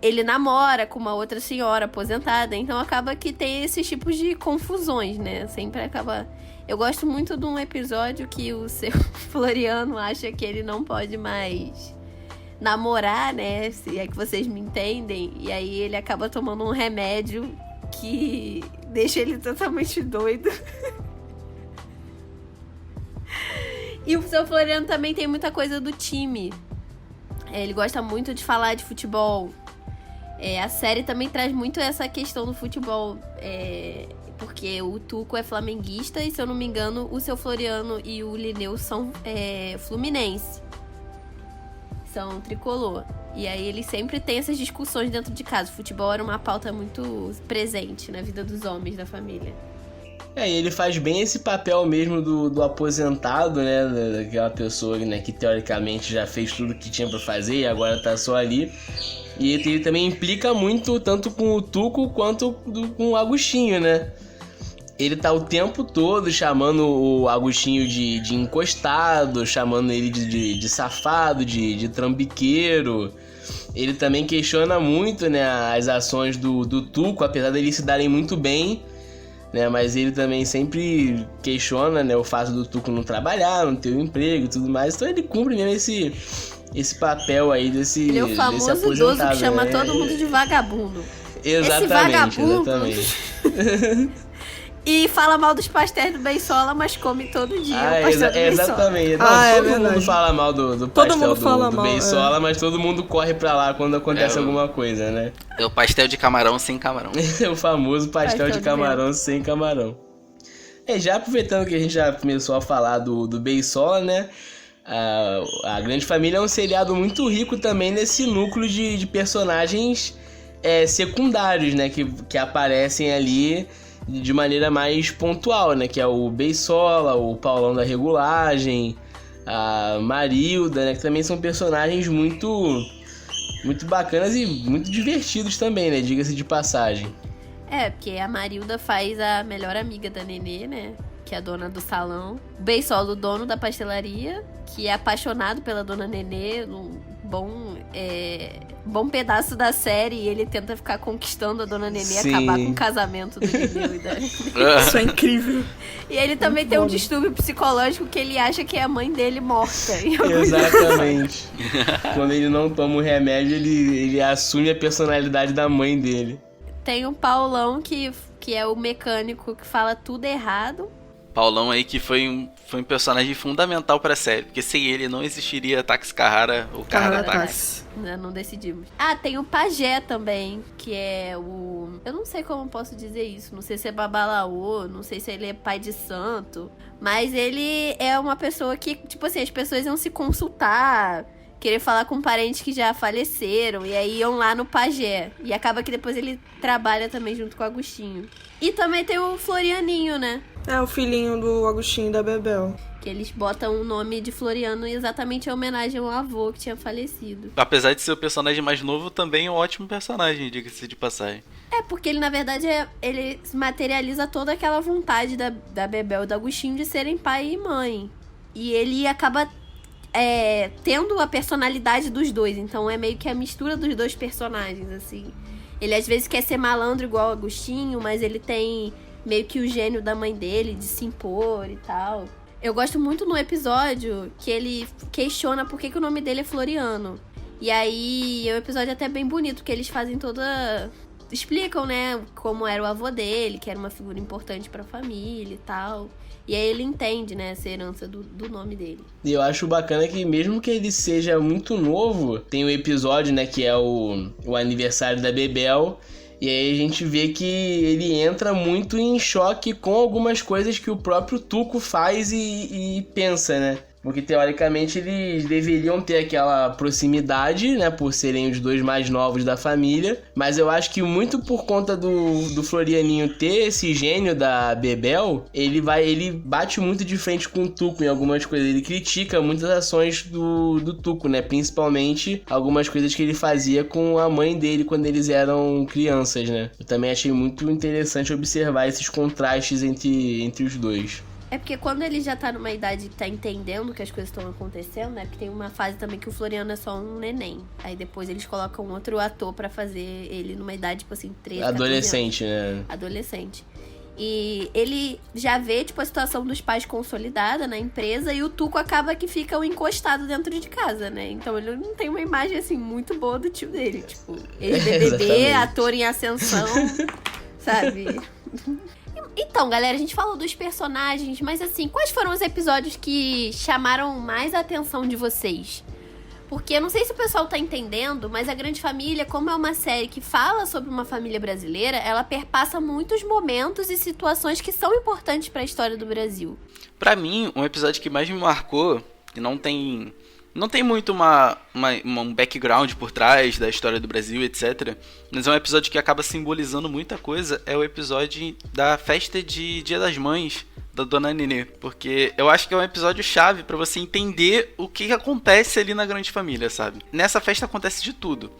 ele namora com uma outra senhora aposentada, então acaba que tem esses tipos de confusões, né? Sempre acaba... Eu gosto muito de um episódio que o Seu Floriano acha que ele não pode mais namorar, né? Se é que vocês me entendem. E aí ele acaba tomando um remédio que deixa ele totalmente doido. E o Seu Floriano também tem muita coisa do time. Ele gosta muito de falar de futebol. A série também traz muito essa questão do futebol, porque o Tuco é flamenguista e, se eu não me engano, o Seu Floriano e o Lineu são fluminense. São tricolor. E aí eles sempre têm essas discussões dentro de casa. O futebol era uma pauta muito presente na vida dos homens da família. E ele faz bem esse papel mesmo do aposentado, né? Daquela pessoa, né, que teoricamente já fez tudo que tinha pra fazer e agora tá só ali. E ele também implica muito, tanto com o Tuco quanto com o Agostinho, né? Ele tá o tempo todo chamando o Agostinho de encostado, chamando ele de safado, de trambiqueiro. Ele também questiona muito, né, as ações do Tuco, apesar deles se darem muito bem. né? Mas ele também sempre questiona, né, o fato do Tuco não trabalhar, não ter um emprego e tudo mais. Então ele cumpre mesmo esse papel aí desse Ele é o famoso idoso que chama né? todo mundo de vagabundo. Exatamente, Esse vagabundo. exatamente. E fala mal dos pastéis do Beisola, mas come todo dia o pastel do Beisola. Exatamente. Não, todo mundo fala mal do pastel do Beisola, mas todo mundo corre pra lá quando acontece alguma coisa, né? É o pastel de camarão sem camarão. O famoso pastel de camarão sem camarão. Já aproveitando que a gente já começou a falar do Beisola, né? A Grande Família é um seriado muito rico também nesse núcleo de personagens secundários, né? Que aparecem ali de maneira mais pontual, né? Que é o Beisola, o Paulão da Regulagem, a Marilda, né? Que também são personagens muito bacanas e muito divertidos também, né? Diga-se de passagem. Porque a Marilda faz a melhor amiga da Nenê, né? Que é a dona do salão. O Beisola, o dono da pastelaria, que é apaixonado pela dona Nenê, num bom pedaço da série, e ele tenta ficar conquistando a dona Nenê e acabar com o casamento do Nenê e da Nenê. Isso é incrível. E ele também tem um distúrbio psicológico que ele acha que é a mãe dele morta. Exatamente. Quando ele não toma o remédio, ele assume a personalidade da mãe dele. Tem o Paulão, que é o mecânico que fala tudo errado. Paulão aí que foi um personagem fundamental pra série, porque sem ele não existiria Táxi Carrara ou Carrara Táxi. Não decidimos. Tem o Pajé também, que é o... Eu não sei como posso dizer isso, não sei se é babalaô, não sei se ele é pai de santo, mas ele é uma pessoa que, tipo assim, as pessoas iam se consultar, querer falar com parentes que já faleceram, e aí iam lá no Pajé. E acaba que depois ele trabalha também junto com o Agostinho. E também tem o Florianinho, né? É o filhinho do Agostinho e da Bebel. Que eles botam o nome de Floriano exatamente em homenagem ao avô que tinha falecido. Apesar de ser o personagem mais novo, também é um ótimo personagem, diga-se de passagem. Porque ele, na verdade, ele materializa toda aquela vontade da Bebel e do Agostinho de serem pai e mãe. E ele acaba tendo a personalidade dos dois. Então é meio que a mistura dos dois personagens, assim. Ele às vezes quer ser malandro igual o Agostinho, mas ele tem meio que o gênio da mãe dele de se impor e tal. Eu gosto muito no episódio que ele questiona por que o nome dele é Floriano. E aí é um episódio até bem bonito, que eles fazem explicam, né, como era o avô dele, que era uma figura importante pra família e tal. E aí ele entende, né, essa herança do nome dele. E eu acho bacana que mesmo que ele seja muito novo, tem um episódio, né, que é o aniversário da Bebel. E aí a gente vê que ele entra muito em choque com algumas coisas que o próprio Tuco faz e pensa, né? Porque, teoricamente, eles deveriam ter aquela proximidade, né? Por serem os dois mais novos da família. Mas eu acho que muito por conta do Florianinho ter esse gênio da Bebel, ele bate muito de frente com o Tuco em algumas coisas. Ele critica muitas ações do Tuco, né? Principalmente algumas coisas que ele fazia com a mãe dele quando eles eram crianças, né? Eu também achei muito interessante observar esses contrastes entre os dois. Porque quando ele já tá numa idade que tá entendendo que as coisas estão acontecendo, né? Porque tem uma fase também que o Floriano é só um neném. Aí depois eles colocam outro ator pra fazer ele numa idade, tipo assim, 13, adolescente, 14 anos. Né? Adolescente. E ele já vê, tipo, a situação dos pais consolidada na empresa, e o Tuco acaba que fica encostado dentro de casa, né? Então ele não tem uma imagem, assim, muito boa do tio dele. Tipo, ex-BBB, ator em ascensão, sabe? Então, galera, a gente falou dos personagens, mas assim, quais foram os episódios que chamaram mais a atenção de vocês? Porque eu não sei se o pessoal tá entendendo, mas A Grande Família, como é uma série que fala sobre uma família brasileira, ela perpassa muitos momentos e situações que são importantes para a história do Brasil. Pra mim, um episódio que mais me marcou, e não tem muito um background por trás da história do Brasil, etc. Mas é um episódio que acaba simbolizando muita coisa. É o episódio da festa de Dia das Mães da Dona Nenê. Porque eu acho que é um episódio chave pra você entender o que acontece ali na Grande Família, sabe? Nessa festa acontece de tudo.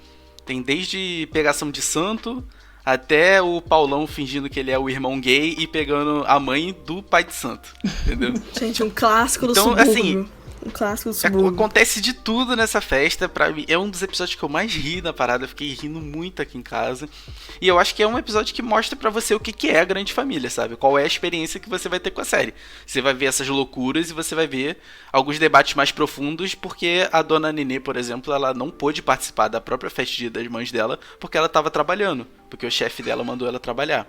Tem desde pegação de santo até o Paulão fingindo que ele é o irmão gay e pegando a mãe do pai de santo. Entendeu? Gente, um clássico do subúrbio. Então, assim, Um clássico do subúrbio. Acontece de tudo nessa festa. Pra mim, é um dos episódios que eu mais ri na parada. Eu fiquei rindo muito aqui em casa. E eu acho que é um episódio que mostra pra você o que é a grande família, sabe? Qual é a experiência que você vai ter com a série. Você vai ver essas loucuras e você vai ver alguns debates mais profundos, porque a dona Nenê, por exemplo, ela não pôde participar da própria festa de Dia das Mães dela, porque ela tava trabalhando. Porque o chefe dela mandou ela trabalhar.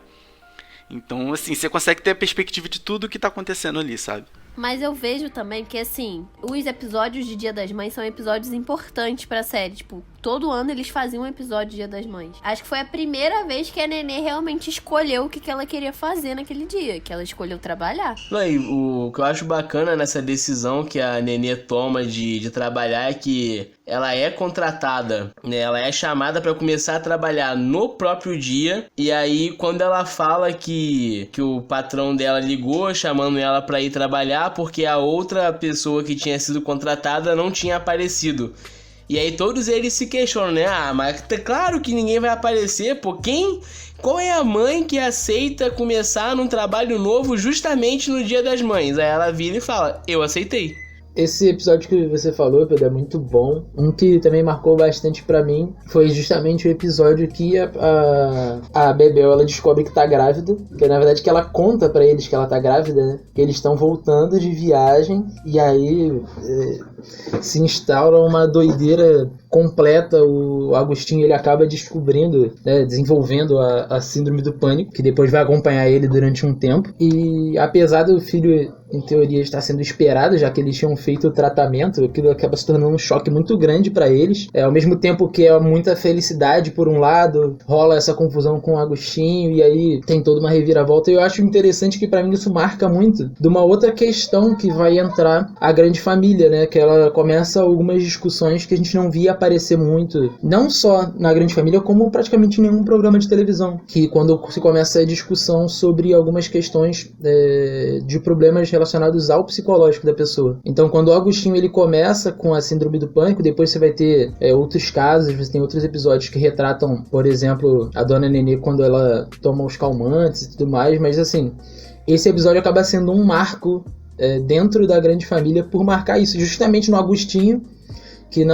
Então, assim, você consegue ter a perspectiva de tudo que tá acontecendo ali, sabe? Mas eu vejo também que, assim, os episódios de Dia das Mães são episódios importantes pra série. Tipo, todo ano eles faziam um episódio de Dia das Mães. Acho que foi a primeira vez que a Nenê realmente escolheu o que ela queria fazer naquele dia. Que ela escolheu trabalhar. E o que eu acho bacana nessa decisão que a Nenê toma de trabalhar é que ela é contratada, né? Ela é chamada pra começar a trabalhar no próprio dia. E aí, quando ela fala que o patrão dela ligou chamando ela pra ir trabalhar porque a outra pessoa que tinha sido contratada não tinha aparecido. E aí todos eles se questionam, né? Ah, mas claro que ninguém vai aparecer, pô. Qual é a mãe que aceita começar num trabalho novo justamente no Dia das Mães? Aí ela vira e fala, eu aceitei. Esse episódio que você falou, Pedro, é muito bom. Um que também marcou bastante pra mim foi justamente o episódio que a Bebel, ela descobre que tá grávida. Que na verdade que ela conta pra eles que ela tá grávida, né? Que eles estão voltando de viagem e aí se instaura uma doideira completa. O Agostinho, ele acaba descobrindo, né, desenvolvendo a síndrome do pânico, que depois vai acompanhar ele durante um tempo. E apesar do filho, em teoria, estar sendo esperado, já que eles tinham feito o tratamento, aquilo acaba se tornando um choque muito grande pra eles. Ao mesmo tempo que é muita felicidade por um lado, rola essa confusão com o Agostinho, e aí tem toda uma reviravolta. E eu acho interessante que pra mim isso marca muito de uma outra questão que vai entrar a grande família, né? Que ela começa algumas discussões que a gente não via aparecer muito, não só na grande família, como praticamente em nenhum programa de televisão. Que quando se começa a discussão sobre algumas questões de problemas relacionados ao psicológico da pessoa. Então, quando o Agostinho ele começa com a síndrome do pânico, depois você vai ter outros casos, você tem outros episódios que retratam, por exemplo, a dona Nenê quando ela toma os calmantes e tudo mais, mas assim, esse episódio acaba sendo um marco dentro da grande família por marcar isso, justamente no Agostinho, que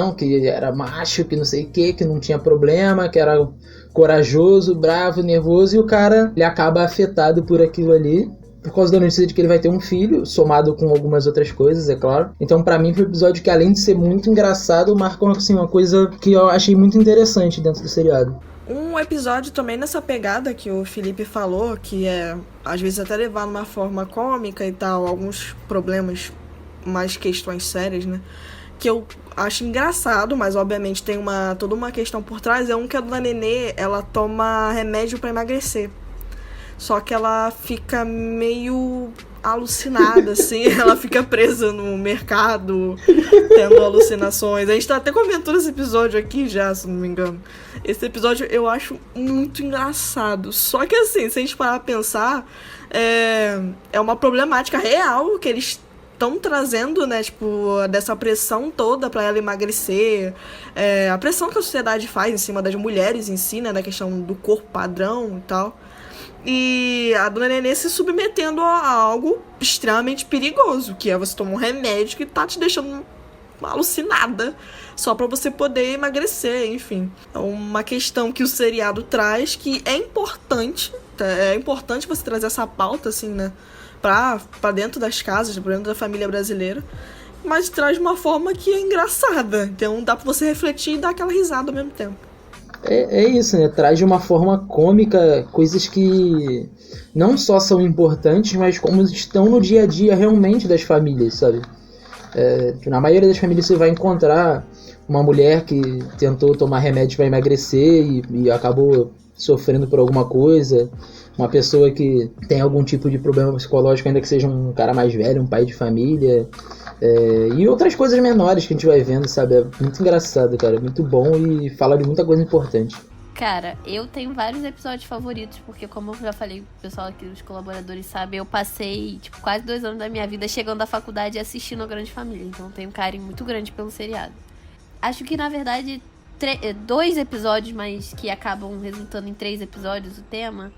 era macho, que não sei o que não tinha problema, que era corajoso, bravo, nervoso, e o cara ele acaba afetado por aquilo ali, por causa da notícia de que ele vai ter um filho, somado com algumas outras coisas, é claro. Então, pra mim, foi um episódio que, além de ser muito engraçado, marcou assim, uma coisa que eu achei muito interessante dentro do seriado. Um episódio também nessa pegada que o Felipe falou, que é, às vezes, até levar numa forma cômica e tal, alguns problemas, mais questões sérias, né? Que eu acho engraçado, mas obviamente tem toda uma questão por trás. É que a dona Nenê, ela toma remédio pra emagrecer. Só que ela fica meio alucinada, assim. Ela fica presa no mercado, tendo alucinações. A gente tá até comentando esse episódio aqui já, se não me engano. Esse episódio eu acho muito engraçado. Só que assim, se a gente parar pra pensar, é uma problemática real que eles estão trazendo, né, tipo, dessa pressão toda pra ela emagrecer, a pressão que a sociedade faz em cima das mulheres em si, né, da questão do corpo padrão e tal. E a dona Nenê se submetendo a algo extremamente perigoso, que é você tomar um remédio que tá te deixando alucinada só pra você poder emagrecer, enfim. É uma questão que o seriado traz que é importante você trazer essa pauta, assim, né, pra dentro das casas, pra dentro da família brasileira, mas traz de uma forma que é engraçada, então dá pra você refletir e dar aquela risada ao mesmo tempo. É isso, né? Traz de uma forma cômica coisas que não só são importantes, mas como estão no dia a dia realmente das famílias, sabe? Na maioria das famílias você vai encontrar uma mulher que tentou tomar remédio para emagrecer e acabou sofrendo por alguma coisa, uma pessoa que tem algum tipo de problema psicológico, ainda que seja um cara mais velho, um pai de família, e outras coisas menores que a gente vai vendo, sabe? É muito engraçado, cara, é muito bom e fala de muita coisa importante. Cara, eu tenho vários episódios favoritos, porque como eu já falei, o pessoal aqui, os colaboradores sabem, eu passei, quase 2 anos da minha vida chegando da faculdade e assistindo a Grande Família, então eu tenho um carinho muito grande pelo seriado. Acho que, na verdade, 2 episódios, mas que acabam resultando em 3 episódios o tema.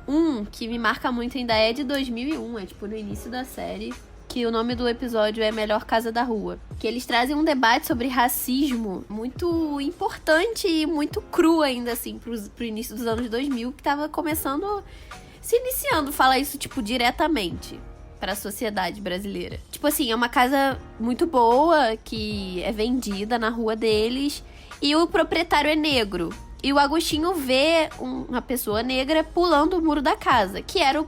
Um que me marca muito ainda é de 2001, no início da série, que o nome do episódio é Melhor Casa da Rua. Que eles trazem um debate sobre racismo muito importante e muito cru ainda, assim, pro início dos anos 2000, que tava começando, se iniciando, falar isso, tipo, diretamente pra sociedade brasileira. Tipo assim, é uma casa muito boa, que é vendida na rua deles, e o proprietário é negro. E o Agostinho vê uma pessoa negra pulando o muro da casa, que era o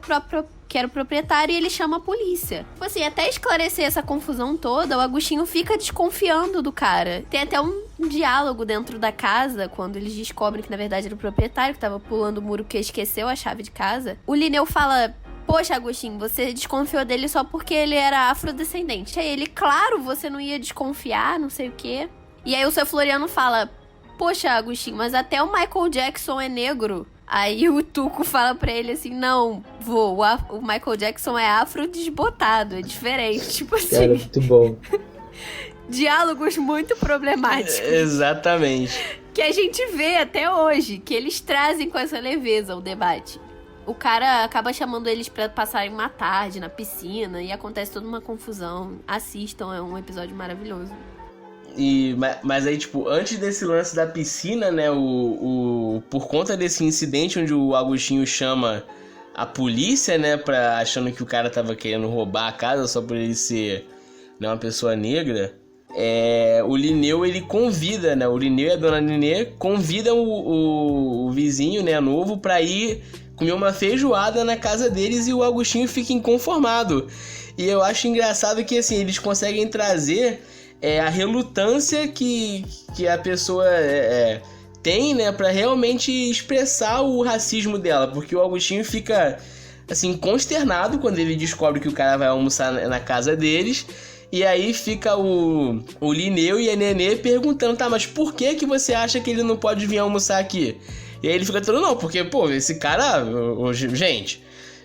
proprietário, e ele chama a polícia. Tipo assim, até esclarecer essa confusão toda, o Agostinho fica desconfiando do cara. Tem até um diálogo dentro da casa, quando eles descobrem que na verdade era o proprietário que tava pulando o muro porque esqueceu a chave de casa. O Linneu fala: poxa, Agostinho, você desconfiou dele só porque ele era afrodescendente. Aí ele, claro, você não ia desconfiar, não sei o quê. E aí o seu Floriano fala: poxa, Agostinho, mas até o Michael Jackson é negro. Aí o Tuco fala pra ele assim: não, o Michael Jackson é afrodesbotado, é diferente. Tipo assim. Cara, muito bom. Diálogos muito problemáticos. Exatamente. Que a gente vê até hoje, que eles trazem com essa leveza o debate. O cara acaba chamando eles pra passarem uma tarde na piscina e acontece toda uma confusão. Assistam, é um episódio maravilhoso. Mas aí, tipo, antes desse lance da piscina, né, por conta desse incidente onde o Agostinho chama a polícia, né, achando que o cara tava querendo roubar a casa só por ele ser, né, uma pessoa negra, o Linneu, ele convida, né, o Linneu e a dona Nenê convidam o vizinho, né, novo, pra ir comer uma feijoada na casa deles, e o Agostinho fica inconformado. E eu acho engraçado que, assim, eles conseguem trazer a relutância que a pessoa tem, né, pra realmente expressar o racismo dela, porque o Agostinho fica, assim, consternado quando ele descobre que o cara vai almoçar na casa deles, e aí fica o Linneu e a Nenê perguntando: tá, mas por que você acha que ele não pode vir almoçar aqui? E aí ele fica todo: não, porque, pô, esse cara,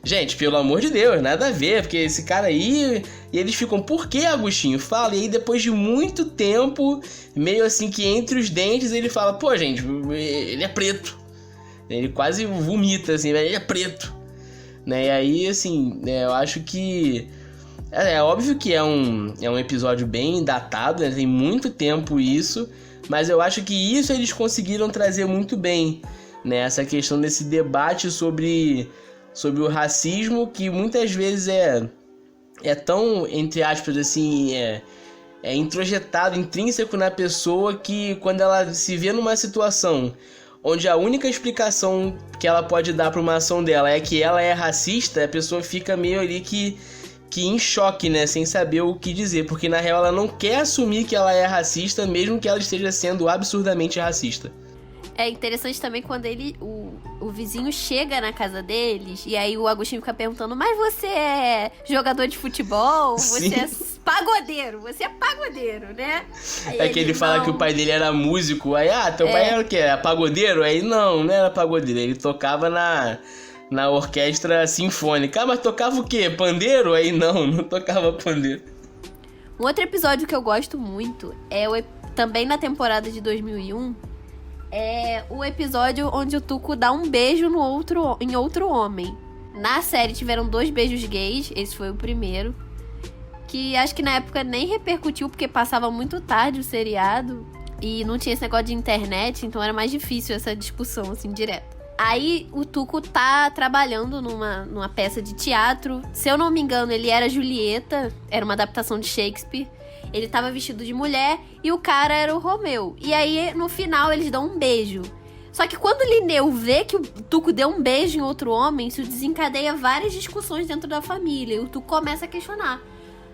gente, pelo amor de Deus, nada a ver, porque esse cara aí... E eles ficam: por que, Agostinho? Fala. E aí, depois de muito tempo, meio assim que entre os dentes, ele fala: pô, gente, ele é preto. Ele quase vomita, assim, ele é preto. Né? E aí, assim, eu acho que... É óbvio que é um episódio bem datado, né? Tem muito tempo isso, mas eu acho que isso eles conseguiram trazer muito bem, né? Essa questão desse debate sobre o racismo, que muitas vezes é tão, entre aspas, assim, introjetado, intrínseco na pessoa, que quando ela se vê numa situação onde a única explicação que ela pode dar para uma ação dela é que ela é racista, a pessoa fica meio ali que em choque, né, sem saber o que dizer, porque na real ela não quer assumir que ela é racista, mesmo que ela esteja sendo absurdamente racista. É interessante também quando o vizinho chega na casa deles, e aí o Agostinho fica perguntando: mas você é jogador de futebol? Sim. Você é pagodeiro? Você é pagodeiro, né? Aí que ele fala que o pai dele era músico. Aí, teu pai era o quê? Era pagodeiro? Aí, não era pagodeiro. Ele tocava na orquestra sinfônica. Mas tocava o quê? Pandeiro? Aí, não tocava pandeiro. Um outro episódio que eu gosto muito também na temporada de 2001... é o episódio onde o Tuco dá um beijo em outro homem. Na série tiveram 2 beijos gays, esse foi o primeiro. Que acho que na época nem repercutiu, porque passava muito tarde o seriado. E não tinha esse negócio de internet, então era mais difícil essa discussão, assim, direta. Aí o Tuco tá trabalhando numa peça de teatro. Se eu não me engano, ele era Julieta, era uma adaptação de Shakespeare. Ele tava vestido de mulher e o cara era o Romeu. E aí, no final, eles dão um beijo. Só que quando o Linneu vê que o Tuco deu um beijo em outro homem, isso desencadeia várias discussões dentro da família. E o Tuco começa a questionar: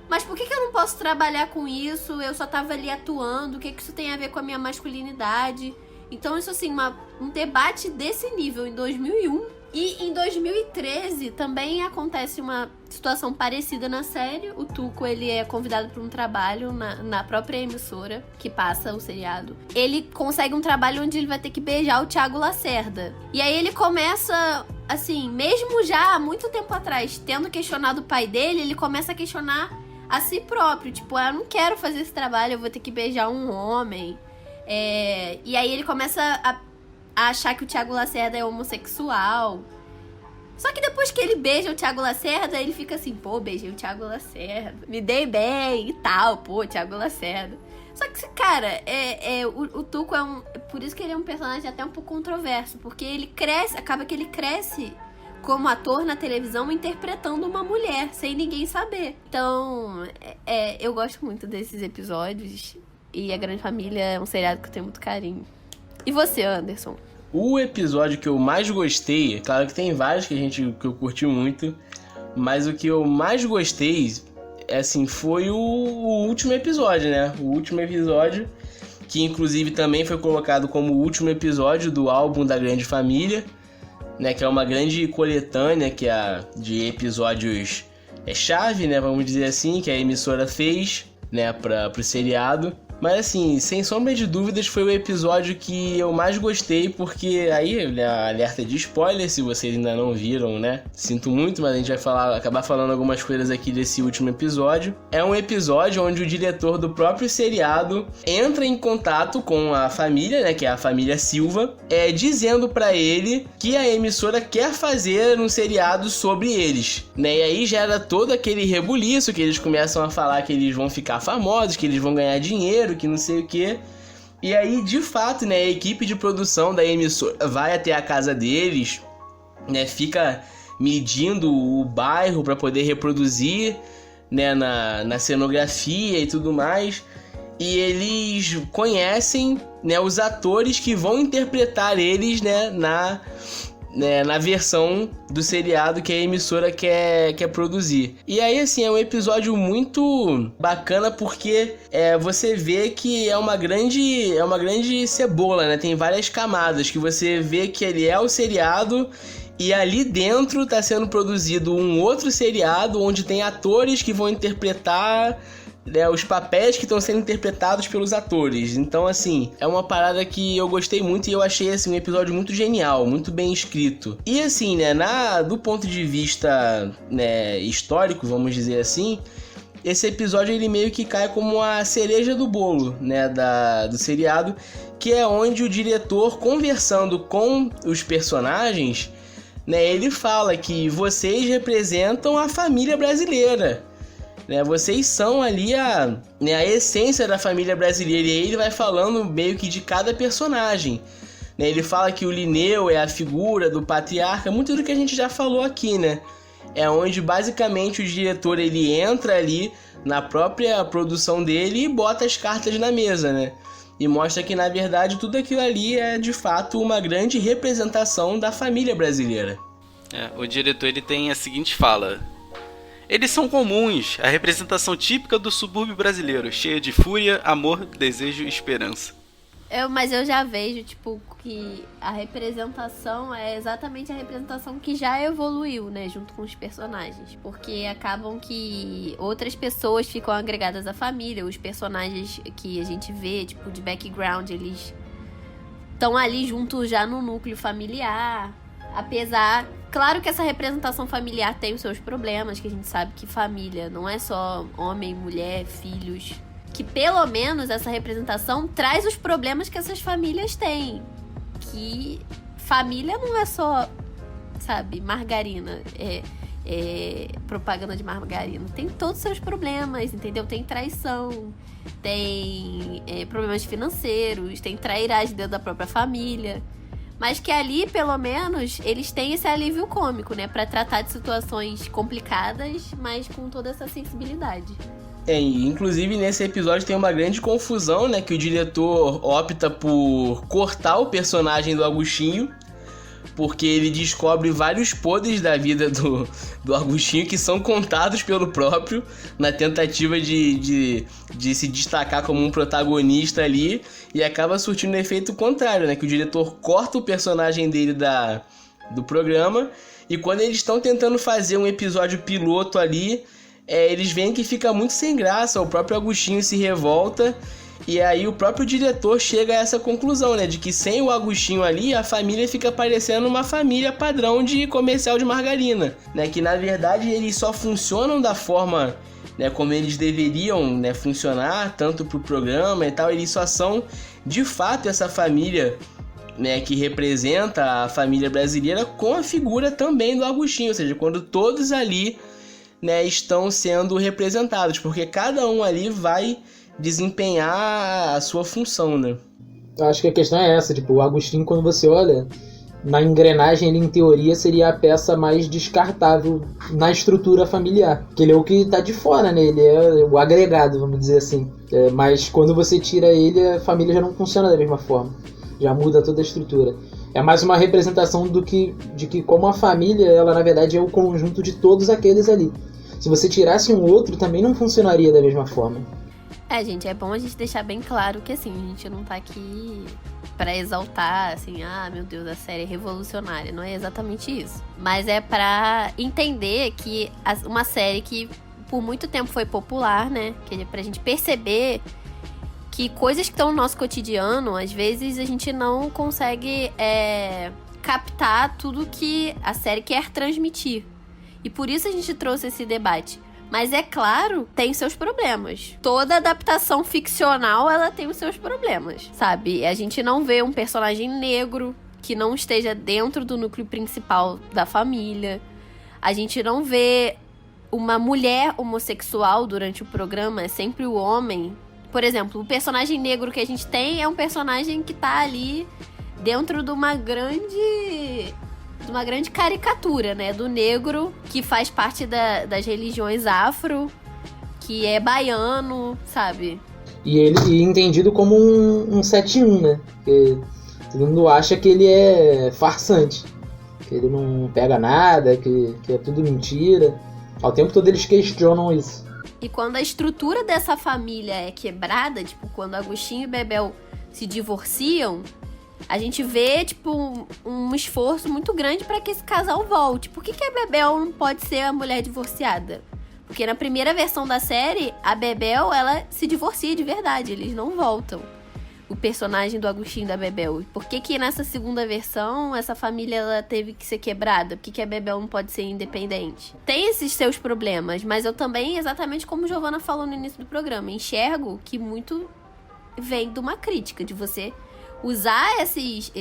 mas por que eu não posso trabalhar com isso? Eu só tava ali atuando. O que isso tem a ver com a minha masculinidade? Então, isso assim, um debate desse nível em 2001. E em 2013 também acontece uma situação parecida na série. O Tuco, ele é convidado para um trabalho na própria emissora que passa o seriado. Ele consegue um trabalho onde ele vai ter que beijar o Thiago Lacerda. E aí ele começa, assim, mesmo já há muito tempo atrás, tendo questionado o pai dele, ele começa a questionar a si próprio. Tipo, eu não quero fazer esse trabalho, eu vou ter que beijar um homem. E aí ele começa a achar que o Thiago Lacerda é homossexual. Só que depois que ele beija o Thiago Lacerda, ele fica assim, pô, beijei o Thiago Lacerda, me dei bem e tal, pô, Thiago Lacerda. Só que, cara, o Tuco por isso que ele é um personagem até um pouco controverso, porque ele cresce, acaba que ele cresce como ator na televisão interpretando uma mulher, sem ninguém saber. Então, eu gosto muito desses episódios, e A Grande Família é um seriado que eu tenho muito carinho. E você, Anderson? O episódio que eu mais gostei, claro que tem vários que eu curti muito, mas o que eu mais gostei, assim, foi o último episódio, né? O último episódio, que inclusive também foi colocado como o último episódio do álbum da Grande Família, né? Que é uma grande coletânea de episódios chave, né? Vamos dizer assim, que a emissora fez, né? Pro seriado. Mas assim, sem sombra de dúvidas, foi o episódio que eu mais gostei, porque aí, alerta de spoiler, se vocês ainda não viram, né? Sinto muito, mas a gente vai acabar falando algumas coisas aqui desse último episódio. É um episódio onde o diretor do próprio seriado entra em contato com a família, né? Que é a família Silva, dizendo pra ele que a emissora quer fazer um seriado sobre eles, né? E aí gera todo aquele rebuliço, que eles começam a falar que eles vão ficar famosos, que eles vão ganhar dinheiro, que não sei o que. E aí, de fato, né, a equipe de produção da emissora vai até a casa deles, né, fica medindo o bairro para poder reproduzir, né, na cenografia e tudo mais. E eles conhecem, né, os atores que vão interpretar eles, né, na versão do seriado que a emissora quer produzir. E aí, assim, é um episódio muito bacana, porque você vê que é uma grande cebola, né? Tem várias camadas, que você vê que ele é o seriado, e ali dentro tá sendo produzido um outro seriado, onde tem atores que vão interpretar, né, os papéis que estão sendo interpretados pelos atores. Então, assim, é uma parada que eu gostei muito, e eu achei, assim, um episódio muito genial, muito bem escrito. E, assim, né, do ponto de vista, né, histórico, vamos dizer assim, esse episódio ele meio que cai como a cereja do bolo, né, do seriado, que é onde o diretor, conversando com os personagens, né, ele fala que vocês representam a família brasileira, né, vocês são ali a essência da família brasileira. E aí ele vai falando meio que de cada personagem, né? Ele fala que o Linneu é a figura do patriarca, muito do que a gente já falou aqui, né? É onde basicamente o diretor ele entra ali na própria produção dele e bota as cartas na mesa, né? E mostra que, na verdade, tudo aquilo ali é de fato uma grande representação da família brasileira. O diretor ele tem a seguinte fala: eles são comuns, a representação típica do subúrbio brasileiro, cheia de fúria, amor, desejo e esperança. Mas eu já vejo, tipo, que a representação é exatamente a representação que já evoluiu, né, junto com os personagens. Porque acabam que outras pessoas ficam agregadas à família, os personagens que a gente vê, tipo, de background, eles estão ali junto já no núcleo familiar. Apesar, claro que essa representação familiar tem os seus problemas, que a gente sabe que família não é só homem, mulher, filhos. Que pelo menos essa representação traz os problemas que essas famílias têm. Que família não é só, sabe, margarina, propaganda de margarina. Tem todos os seus problemas, entendeu? Tem traição, tem problemas financeiros, tem trairagem dentro da própria família. Mas que ali, pelo menos, eles têm esse alívio cômico, né? Pra tratar de situações complicadas, mas com toda essa sensibilidade. Inclusive nesse episódio tem uma grande confusão, né? Que o diretor opta por cortar o personagem do Agostinho, porque ele descobre vários podres da vida do Agostinho que são contados pelo próprio, na tentativa de se destacar como um protagonista ali, e acaba surtindo um efeito contrário, né? Que o diretor corta o personagem dele do programa, e quando eles estão tentando fazer um episódio piloto ali, eles veem que fica muito sem graça, o próprio Agostinho se revolta. E aí o próprio diretor chega a essa conclusão, né? De que sem o Agostinho ali, a família fica parecendo uma família padrão de comercial de margarina, né? Que na verdade eles só funcionam da forma, né, como eles deveriam, né, funcionar, tanto pro programa e tal. Eles só são, de fato, essa família né, que representa a família brasileira com a figura também do Agostinho, ou seja, quando todos ali, né, estão sendo representados, porque cada um ali vai desempenhar a sua função, né? Eu acho que a questão é essa, tipo, o Agostinho, quando você olha, na engrenagem, ele em teoria seria a peça mais descartável na estrutura familiar, que ele é o que tá de fora, né? Ele é o agregado, vamos dizer assim. Mas quando você tira ele, a família já não funciona da mesma forma, já muda toda a estrutura. É mais uma representação de que como a família, ela na verdade é o conjunto de todos aqueles ali. Se você tirasse um outro, também não funcionaria da mesma forma. Gente, é bom a gente deixar bem claro que, assim, a gente não tá aqui pra exaltar, assim, meu Deus, a série é revolucionária. Não é exatamente isso. Mas é pra entender que uma série que por muito tempo foi popular, né? Que é pra gente perceber que coisas que estão no nosso cotidiano, às vezes a gente não consegue captar tudo que a série quer transmitir. E por isso a gente trouxe esse debate. Mas é claro, tem seus problemas. Toda adaptação ficcional, ela tem os seus problemas, sabe? A gente não vê um personagem negro que não esteja dentro do núcleo principal da família. A gente não vê uma mulher homossexual durante o programa, é sempre o homem. Por exemplo, o personagem negro que a gente tem é um personagem que tá ali dentro de uma grande caricatura, né? Do negro que faz parte das religiões afro, que é baiano, sabe? E ele entendido como um 7-1, né? Porque todo mundo acha que ele é farsante, que ele não pega nada, que é tudo mentira. Ao tempo todo eles questionam isso. E quando a estrutura dessa família é quebrada, tipo, quando Agostinho e Bebel se divorciam, a gente vê, tipo, um esforço muito grande pra que esse casal volte. Por que a Bebel não pode ser a mulher divorciada? Porque na primeira versão da série, a Bebel, ela se divorcia de verdade, eles não voltam. O personagem do Agostinho e da Bebel. Por que nessa segunda versão, essa família ela teve que ser quebrada? Por que a Bebel não pode ser independente? Tem esses seus problemas, mas eu também, exatamente como Giovanna falou no início do programa, enxergo que muito vem de uma crítica, de você usar esses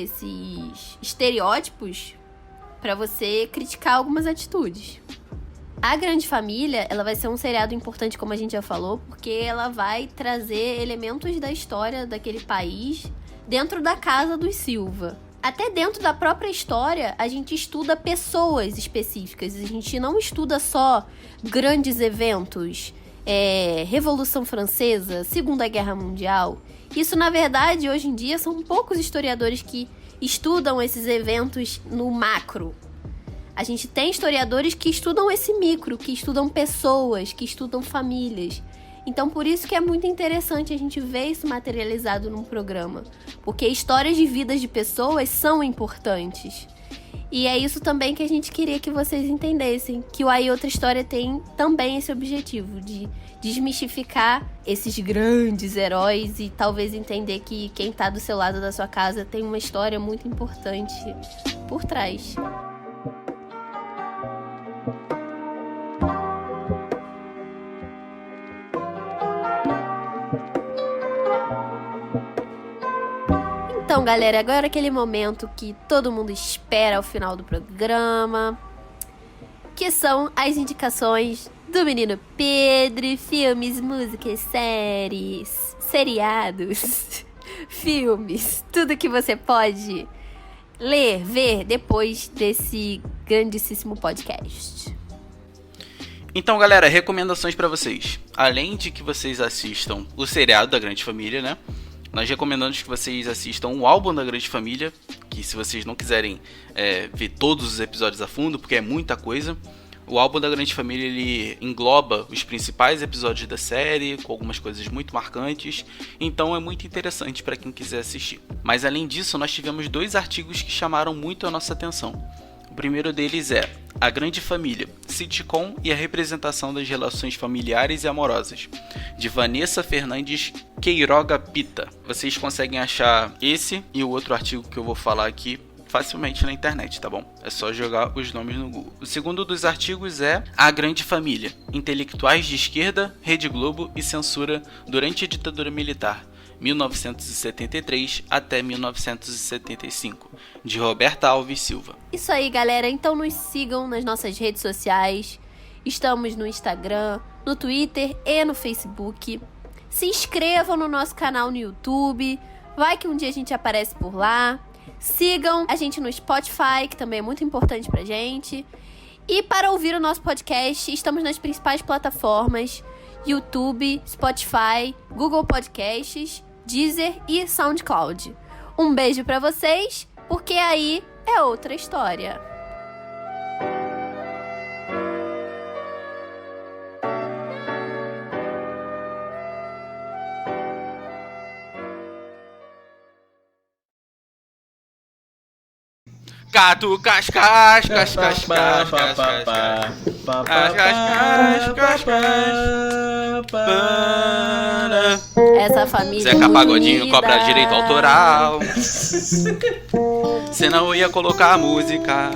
estereótipos pra você criticar algumas atitudes. A Grande Família, ela vai ser um seriado importante, como a gente já falou, porque ela vai trazer elementos da história daquele país dentro da casa dos Silva. Até dentro da própria história, a gente estuda pessoas específicas. A gente não estuda só grandes eventos, Revolução Francesa, Segunda Guerra Mundial. Isso, na verdade, hoje em dia, são poucos historiadores que estudam esses eventos no macro. A gente tem historiadores que estudam esse micro, que estudam pessoas, que estudam famílias. Então, por isso que é muito interessante a gente ver isso materializado num programa. Porque histórias de vidas de pessoas são importantes. E é isso também que a gente queria que vocês entendessem. Que o Aí Outra História tem também esse objetivo de desmistificar esses grandes heróis e talvez entender que quem tá do seu lado da sua casa tem uma história muito importante por trás. Então, galera, agora é aquele momento que todo mundo espera ao final do programa, que são as indicações do menino Pedro, filmes, músicas, séries, seriados, filmes, tudo que você pode ler, ver depois desse grandíssimo podcast. Então, galera, recomendações pra vocês. Além de que vocês assistam o seriado da Grande Família, né? Nós recomendamos que vocês assistam o álbum da Grande Família, que se vocês não quiserem ver todos os episódios a fundo, porque é muita coisa, o álbum da Grande Família ele engloba os principais episódios da série, com algumas coisas muito marcantes, então é muito interessante para quem quiser assistir. Mas além disso, nós tivemos 2 artigos que chamaram muito a nossa atenção. O primeiro deles é A Grande Família, sitcom e a representação das relações familiares e amorosas, de Vanessa Fernandes Queiroga Pita. Vocês conseguem achar esse e o outro artigo que eu vou falar aqui facilmente na internet, tá bom? É só jogar os nomes no Google. O segundo dos artigos é A Grande Família, intelectuais de esquerda, Rede Globo e censura durante a ditadura militar, 1973 até 1975, de Roberta Alves Silva. Isso aí, galera. Então nos sigam nas nossas redes sociais. Estamos no Instagram, no Twitter e no Facebook. Se inscrevam no nosso canal no YouTube. Vai que um dia a gente aparece por lá. Sigam a gente no Spotify, que também é muito importante pra gente. E para ouvir o nosso podcast, estamos nas principais plataformas: YouTube, Spotify, Google Podcasts, Deezer e SoundCloud. Um beijo pra vocês, porque aí é outra história. Catu, cascas, cascas, cascas, Essa família Zeca Pagodinho unida. cobra direito autoral. Senão ia colocar a música.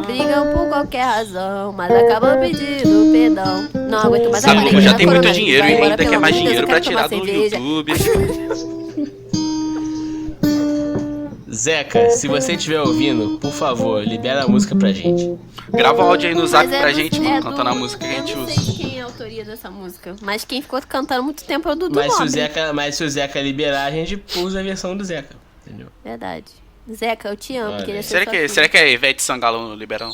Brigam por qualquer razão, mas acabam pedindo perdão. Não aguento mais a A Globo já quarentena, tem muito coronavírus, dinheiro vai e embora, ainda pelo quer mais amor de Deus, dinheiro eu pra quero tirar tomar do cerveja. YouTube. Zeca, se você estiver ouvindo, por favor, libera a música pra gente. Grava um áudio aí no zap Mas é pra do- gente, é mano, do- cantando a música que a gente Eu não usa. sei de quem é a autoria dessa música, mas quem ficou cantando muito tempo é o Dudu Mas se, Nobre. o Zeca liberar, a gente usa a versão do Zeca. Entendeu? Verdade. Zeca, eu te amo. Olha, Queria ser Será sua que, filha. será que é Ivete Sangalo no Liberão?